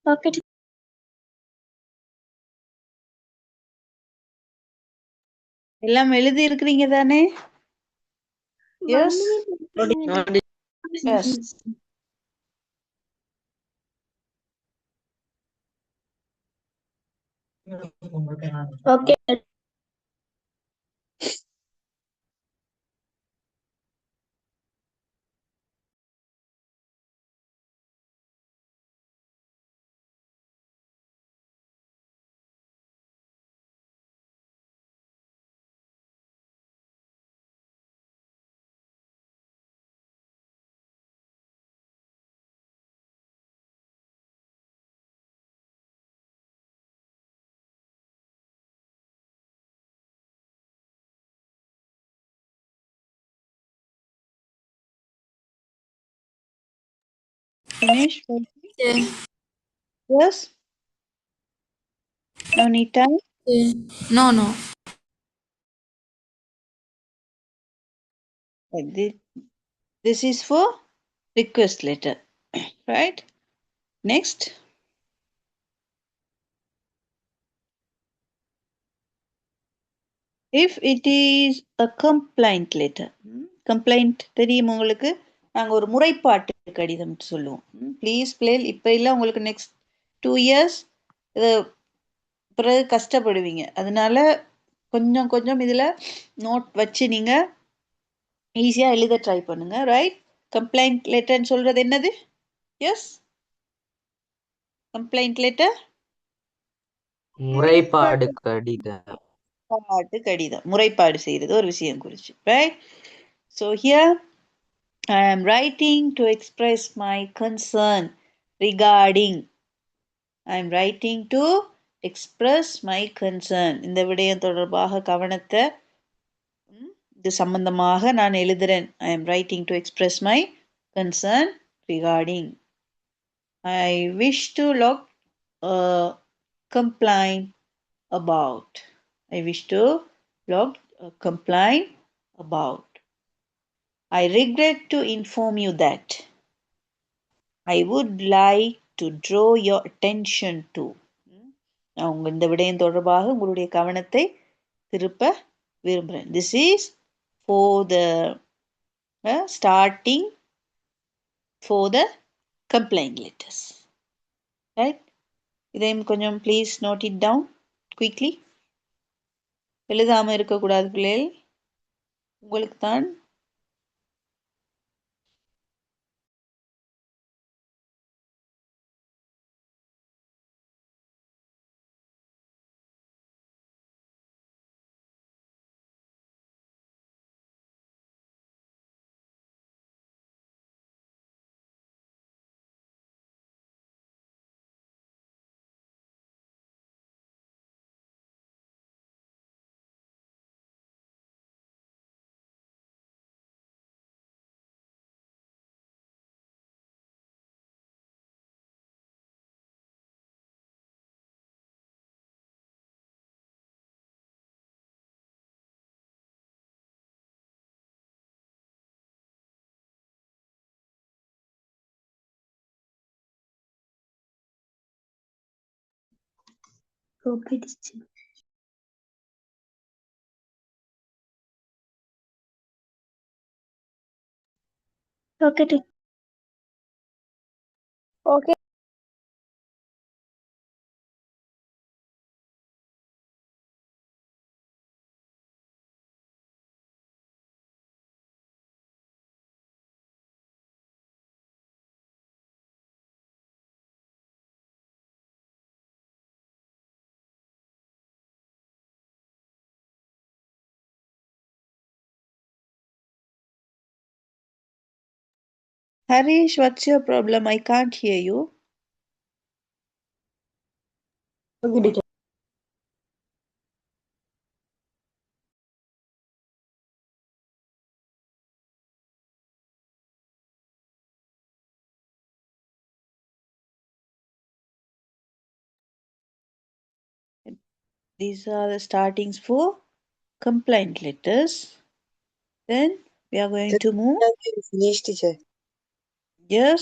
Okay, எல்லாம் எழுதி இருக்கிறீங்க தானே? Yes. Yes. Okay. Finish? Yeah. Yes. No need time. Yeah. No. This is for request letter, right? Next. If it is a complaint letter, complaint தெரியும் உங்களுக்கு, நாங்கள் ஒரு முறைப்பாட்டு கடிதம் சொல்லுவோம். ப்ளீஸ் பிளேல் இப்போ இல்லை, உங்களுக்கு நெக்ஸ்ட் 2 years இது பிறகு கஷ்டப்படுவீங்க. அதனால கொஞ்சம் கொஞ்சம் இதில் நோட் வச்சு நீங்கள் ஈஸியாக எழுத ட்ரை பண்ணுங்க. ரைட்? கம்ப்ளைண்ட் லெட்டர்ன்னு சொல்கிறது என்னது? எஸ், கம்ப்ளைண்ட் லெட்டர் முறைப்பாடு கடிதம். பாட்டு கடிதம், முறைப்பாடு செய்கிறது ஒரு விஷயம் குறிச்சு. Right? So here I am writing to express my concern regarding. I am writing to express my concern. இந்த விடயம் தொடர்பாக கவனத்தை இது சம்பந்தமாக நான் எழுதுறேன். I am writing to express my concern regarding. I wish to log a complaint about. I wish to log a complaint about. I regret to inform you that I would like to draw your attention to. நான் இந்த விடயம் தொடர்பாக உங்களுடைய கவனத்தை திருப்ப விரும்புகிறேன். This is for the starting for the complaint letters. Right? இதையும் கொஞ்சம் please note it down quickly. எழுதாமல் இருக்கக்கூடாது பிள்ளைகள், உங்களுக்கு தான். Okay, teacher. Okay, teacher. Okay. Harish, what's your problem? I can't hear you. Okay, teacher. These are the startings for complaint letters. Then we are going to move. Finish, teacher. Yes.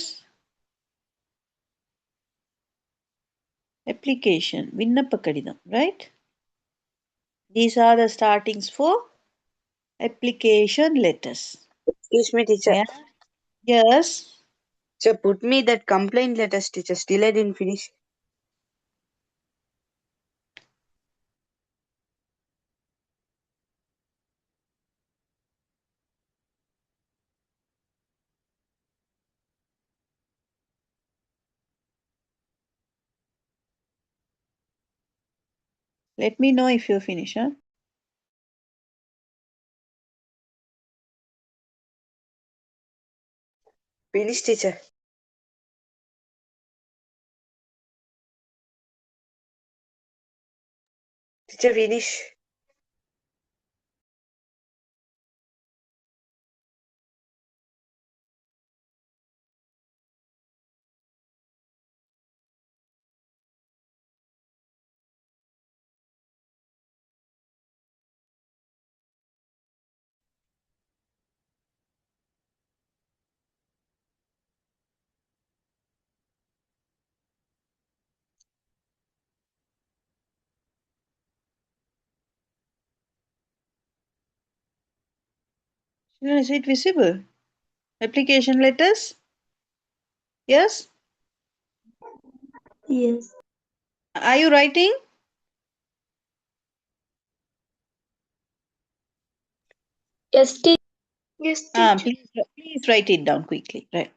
Application, விண்ணப்ப கடிதம், right? These are the startings for application letters. Excuse me, teacher. Yeah. Yes. Teacher, put me that complaint letters, teacher. Still I didn't finish. Let me know if you finish. Huh? Finish, teacher. Teacher, finish. Children, is it visible? Application letters? Yes? Yes. Are you writing? Yes, teacher. Yes, teacher. Please write it down quickly. Right.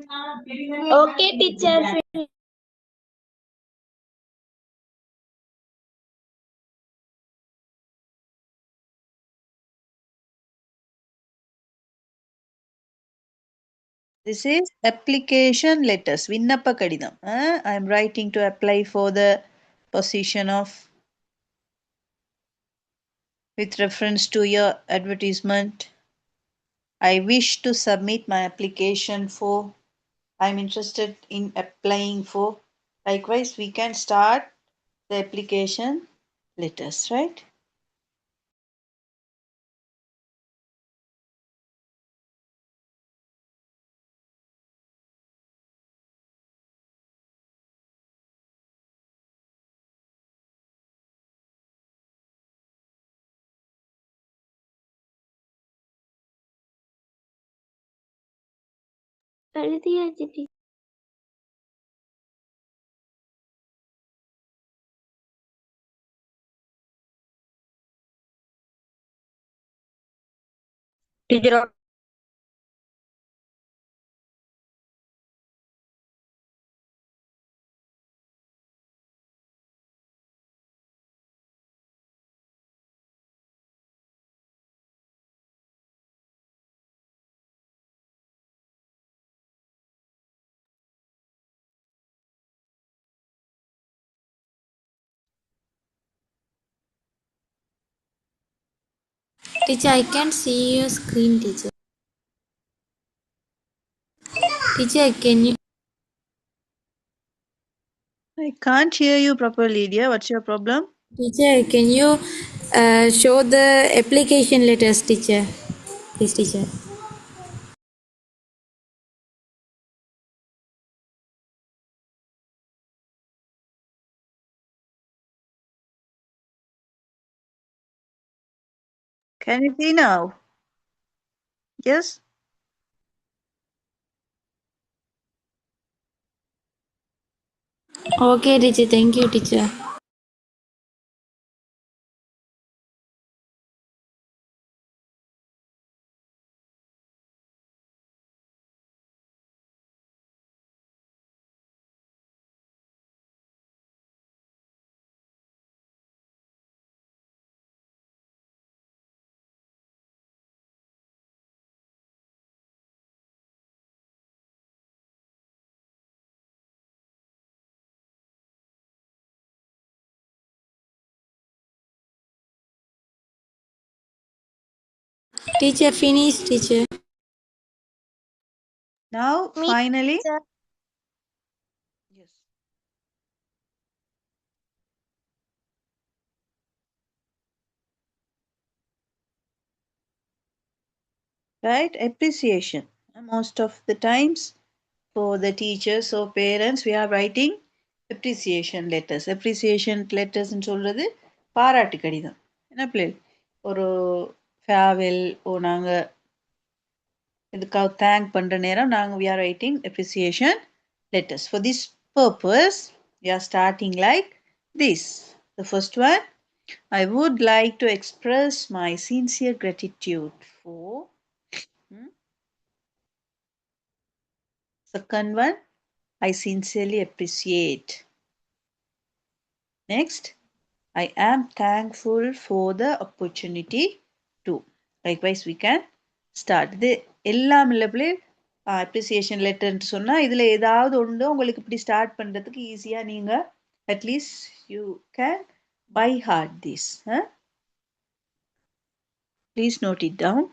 Okay, teacher. This is application letters. Vinnappa kadidam. I am writing to apply for the position of, with reference to your advertisement. I wish to submit my application for, I'm interested in applying for. Likewise, we can start the application letters, right? Teacher. Teacher, Teacher, I can't see your screen, teacher. Teacher, can you? I can't hear you properly, dear. What's your problem? Teacher, can you show the application letters, teacher? Please, teacher. Can you see now? Yes? Okay, teacher. Thank you, teacher. Teacher, finish, teacher. Now Me, finally, sir. yes. Right, appreciation. Most of the times for the teachers or parents we are writing appreciation letters. Appreciation letters ன்னு சொல்றது பாராட்டு கடிதம். என்ன பிள்ளை ஒரு farewell ஓ நாங்க இதுக்காக thank பண்ற நேரம் நாங்க we are writing appreciation letters. For this purpose we are starting like this. The first one, I would like to express my sincere gratitude for. Second one, I sincerely appreciate. Next, I am thankful for the opportunity to. Likewise, we can start. இது எல்லாம் இல்லை appreciation லெட்டர்ன்னு சொன்னால் இதில் ஏதாவது ஒன்று உங்களுக்கு இப்படி start பண்ணுறதுக்கு ஈஸியாக நீங்கள் at least you can by heart this. Please note it down.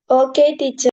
Okay, teacher.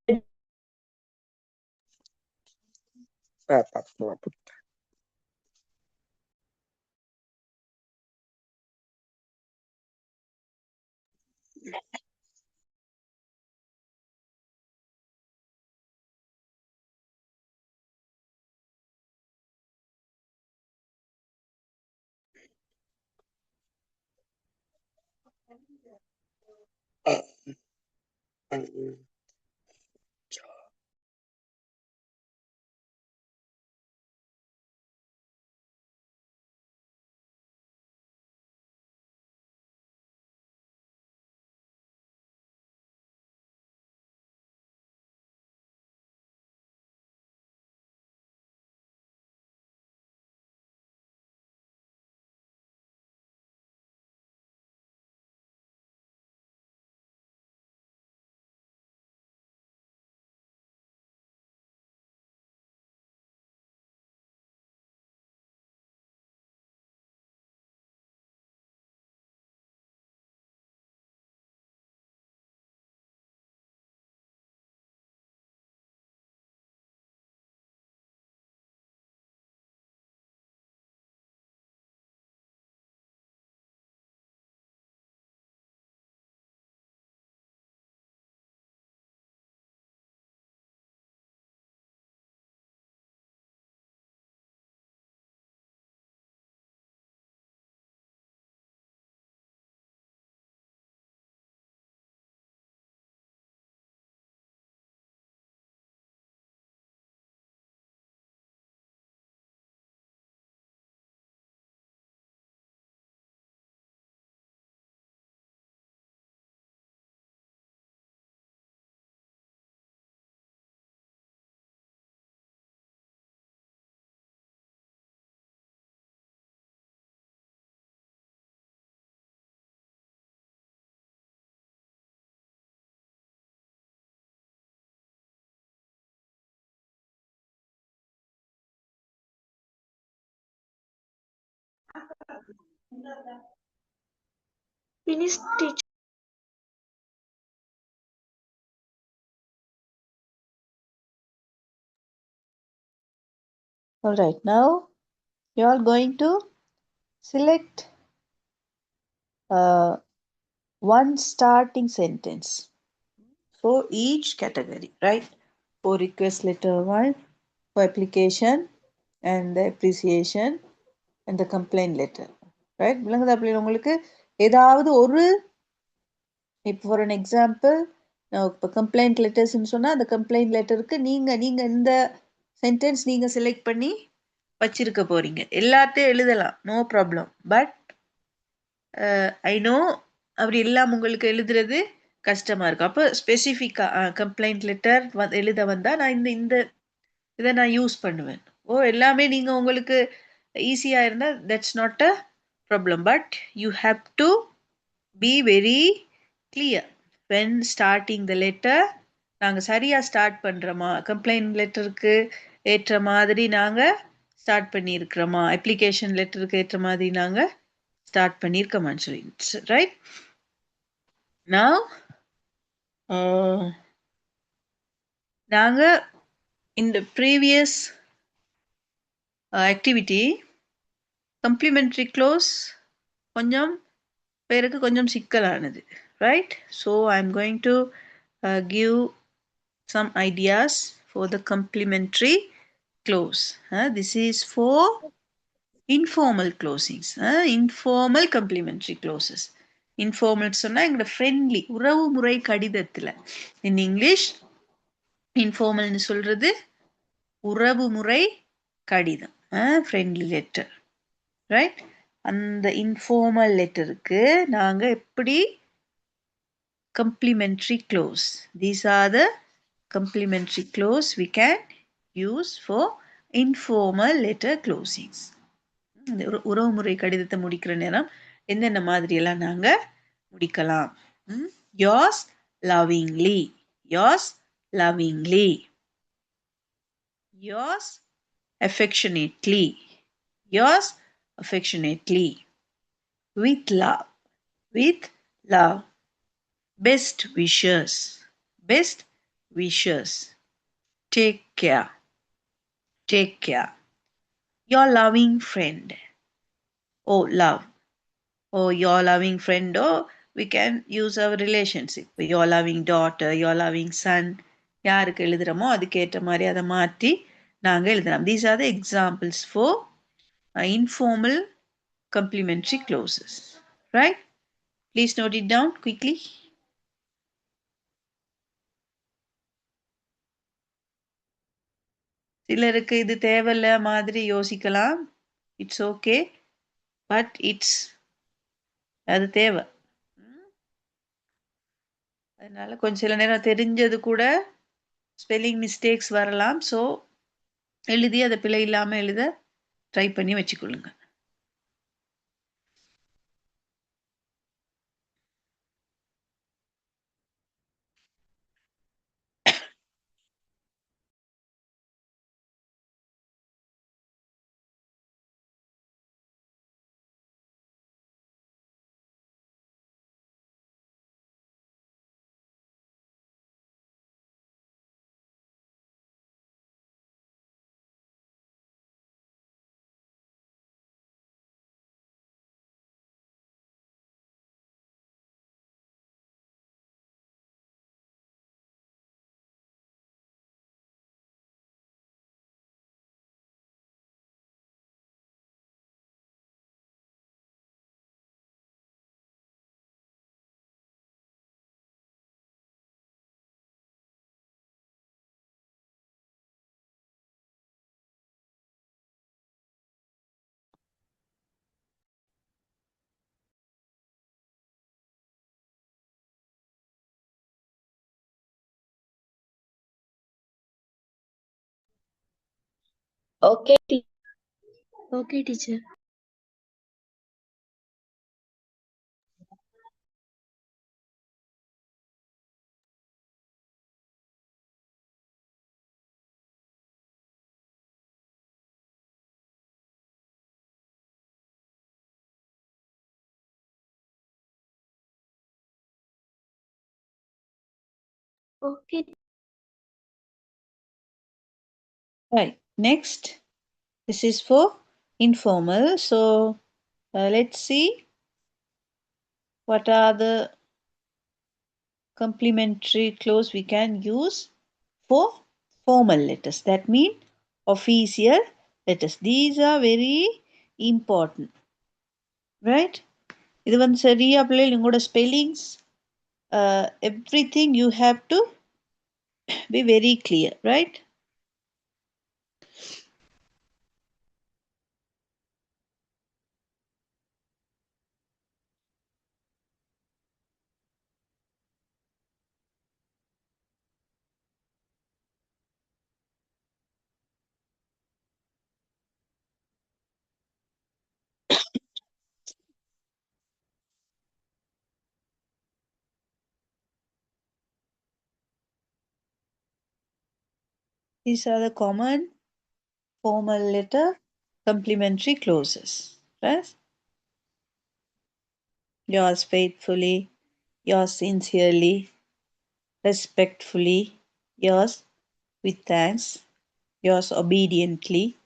Finish, teacher. All right, now you are going to select one starting sentence for each category, right? For request letter 1, for application, and the appreciation, and the complaint letter, right? விளங்குதா பிள்ளைங்க உங்களுக்கு ஏதாவது ஒரு இப்போ for an example இப்போ complaint லெட்டர்ஸ்ன்னு சொன்னால் அந்த complaint லெட்டருக்கு நீங்கள் இந்த சென்டென்ஸ் நீங்கள் செலக்ட் பண்ணி வச்சிருக்க போறீங்க. எல்லாத்தையும் எழுதலாம், no problem. But I know அப்படி எல்லாம் உங்களுக்கு எழுதுறது கஷ்டமாக இருக்கும். அப்போ ஸ்பெசிஃபிக்காக கம்ப்ளைண்ட் லெட்டர் எழுத வந்தால் நான் இந்த இதை நான் யூஸ் பண்ணுவேன். எல்லாமே நீங்கள் உங்களுக்கு ஈஸியாக இருந்தால் that's not a problem. But you have to be very clear when starting the letter. நாங்கள் சரியாக ஸ்டார்ட் பண்ணுறோமா, கம்ப்ளைண்ட் லெட்டருக்கு ஏற்ற மாதிரி நாங்கள் ஸ்டார்ட் பண்ணியிருக்கிறோமா, அப்ளிகேஷன் லெட்டருக்கு ஏற்ற மாதிரி நாங்கள் ஸ்டார்ட் பண்ணியிருக்கோமான்னு சொல்லி, ரைட்? Now நாங்கள் இந்த ப்ரீவியஸ் ஆக்டிவிட்டி கம்ப்ளிமெண்ட்ரி க்ளோஸ் கொஞ்சம் பேருக்கு கொஞ்சம் சிக்கலானது, right? So I am going to give some ideas for the complementary close. This is for informal closings, informal complementary clauses. Informal சொன்னா எங்களோட ஃப்ரெண்ட்லி உறவு முறை கடிதத்தில், in English இன்ஃபார்மல்னு சொல்றது உறவு முறை கடிதம், ஃப்ரெண்ட்லி லெட்டர், ரைட்? அந்த இன்ஃபார்மல் லெட்டருக்கு நாங்கள் எப்படி complementary clause, these are the complementary clause we can use for informal letter closings. உறவுமுறை கடிதத்தை முடிக்கிற நேரம் என்னென்ன மாதிரியெல்லாம் நாங்கள் முடிக்கலாம்? yours lovingly, yours lovingly, yours affectionately, yours affectionately, with love, with love, best wishes, best wishes, take care, take care, your loving friend, oh love, oh your loving friend, or we can use our relationship, your loving daughter, your loving son, யாருக்கு எழுதுறோமோ அதுக்கேற்ற மாதிரி அதை மாற்றி நாங்கள் எழுதலாம். These are the examples for informal complementary clauses, right? Please note it down quickly. சிலருக்கு இது தேவையில்ல மாதிரி யோசிக்கலாம், இட்ஸ் ஓகே, பட் அது தேவை. அதனால கொஞ்சம் சில நேரம் தெரிஞ்சது கூட ஸ்பெல்லிங் மிஸ்டேக்ஸ் வரலாம். ஸோ எழுதி அதை பிழை இல்லாமல் எழுத ட்ரை பண்ணி வச்சுக்கொள்ளுங்க. Okay, Okay, teacher. Okay. Right. Next, this is for informal. So let's see what are the complementary clause we can use for formal letters. That means official letters. These are very important, right? இது வந்து சரியா பிள்ளைகள் உங்களோட spellings everything you have to be very clear, right? These are the common formal letter Complementary clauses. Right? Yours faithfully, yours sincerely, respectfully, yours with thanks, yours obediently.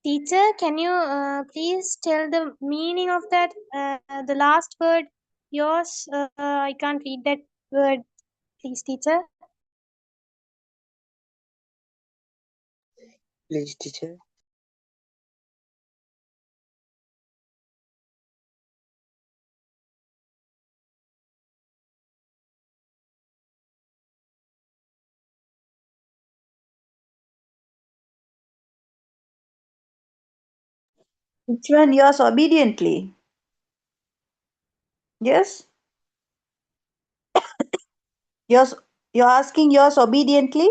Teacher, can you please tell the meaning of that? The last word, yours. I can't read that word. Please, teacher. Please, teacher. Which one? Yours obediently. Yes? Yours, you're asking yours obediently?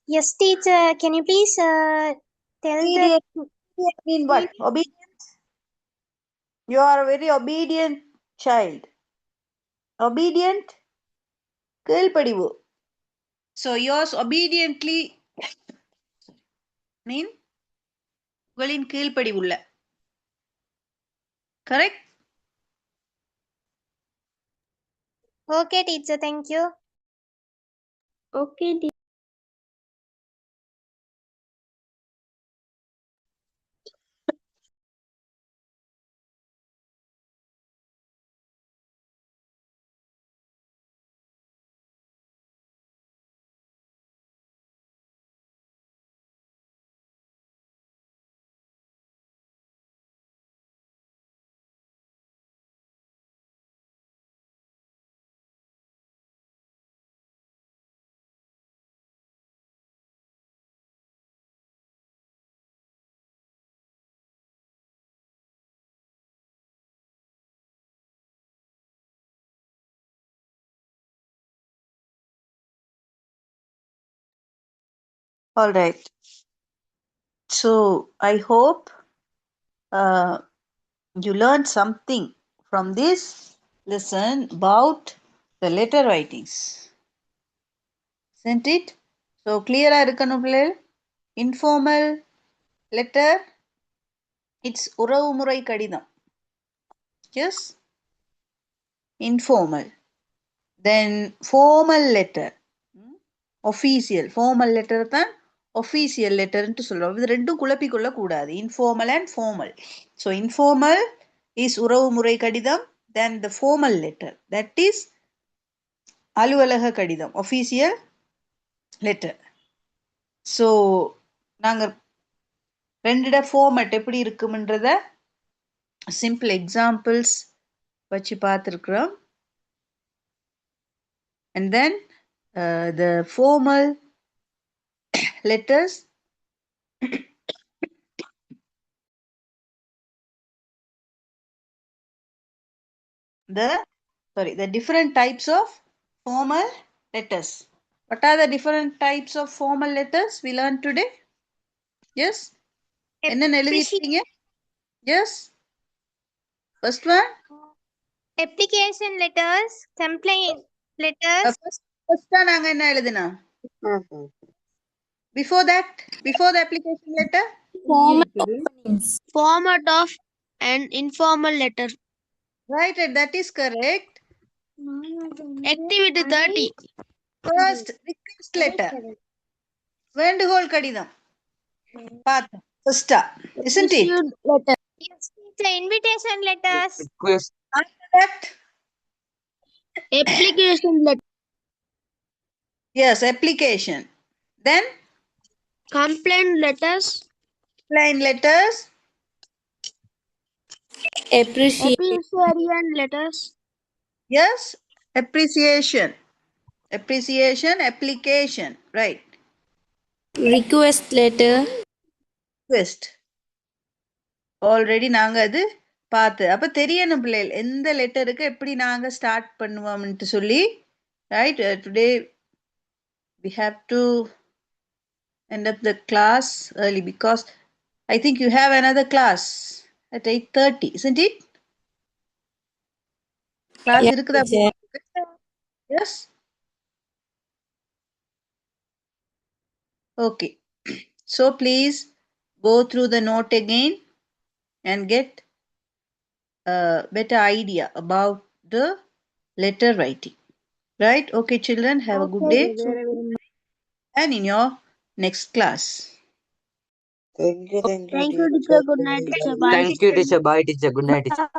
Yes, teacher. Can you please tell the Obedient mean what? Obedient? You are a very obedient child. Obedient? கீழ்ப்படிவு. So yours obediently mean உங்களின் கீழ்ப்படிவுள்ள. Correct? Okay, teacher. Thank you. Okay, teacher. All right. So I hope you learned something from this lesson about the letter writings. Isn't it? So clear இருக்கணும் பிள்ளைகள்? Informal letter, it's உறவுமுறை கடிதம். Yes? Informal. Then formal letter. Official. Formal letter தான் official letter ன்ட்டு சொல்றோம். இது ரெண்டும் குழப்பிக்கொள்ள கூடாது. Informal and formal. So informal is உறவுமுறை கடிதம். Then the formal letter. That is அலுவலக கடிதம். Official letter. So நாங்கள் ரெண்டிட ஃபார்மேட் எப்படி இருக்கும்ன்றத சிம்பிள் எக்ஸாம்பிள்ஸ் வச்சு பார்த்துருக்குறோம். And then the formal letters the different types of formal letters. What are the different types of formal letters we learned today? Yes? என்னென்ன எழுதிருக்கீங்க? Yes? First one? Application letters, complaint letters. First one நாங்க என்ன எழுதினா? Before the application letter? Format of an informal letter. Right, that is correct. Activity 30. First, request letter. வேண்டுகோள் கடிதம். பார்த்தோம். First, isn't it? Received letter. Yes, teacher. Invitation letters. Request. After that, Application letter. yes, application. Then, Complaint letters. plain letters. Appreciation letters. Yes, appreciation. Appreciation, application. Right. request letter. Request. Already நாங்க அது பார்த்து அப்ப தெரியணும் பிள்ளைகள் எந்த லெட்டருக்கு எப்படி நாங்க start பண்ணுவோம்னு சொல்லி right today we have to end up the class early because I think you have another class at 8:30, isn't it? Class Yeah, இருக்குதா? teacher. Yes. Okay. So please go through the note again and get a better idea about the letter writing. Right? Okay, children, have a good day. And in your next class. Thank you, Thank you, teacher. teacher. Good night, teacher. Bye. Thank you, teacher. Bye, teacher. Good night, teacher.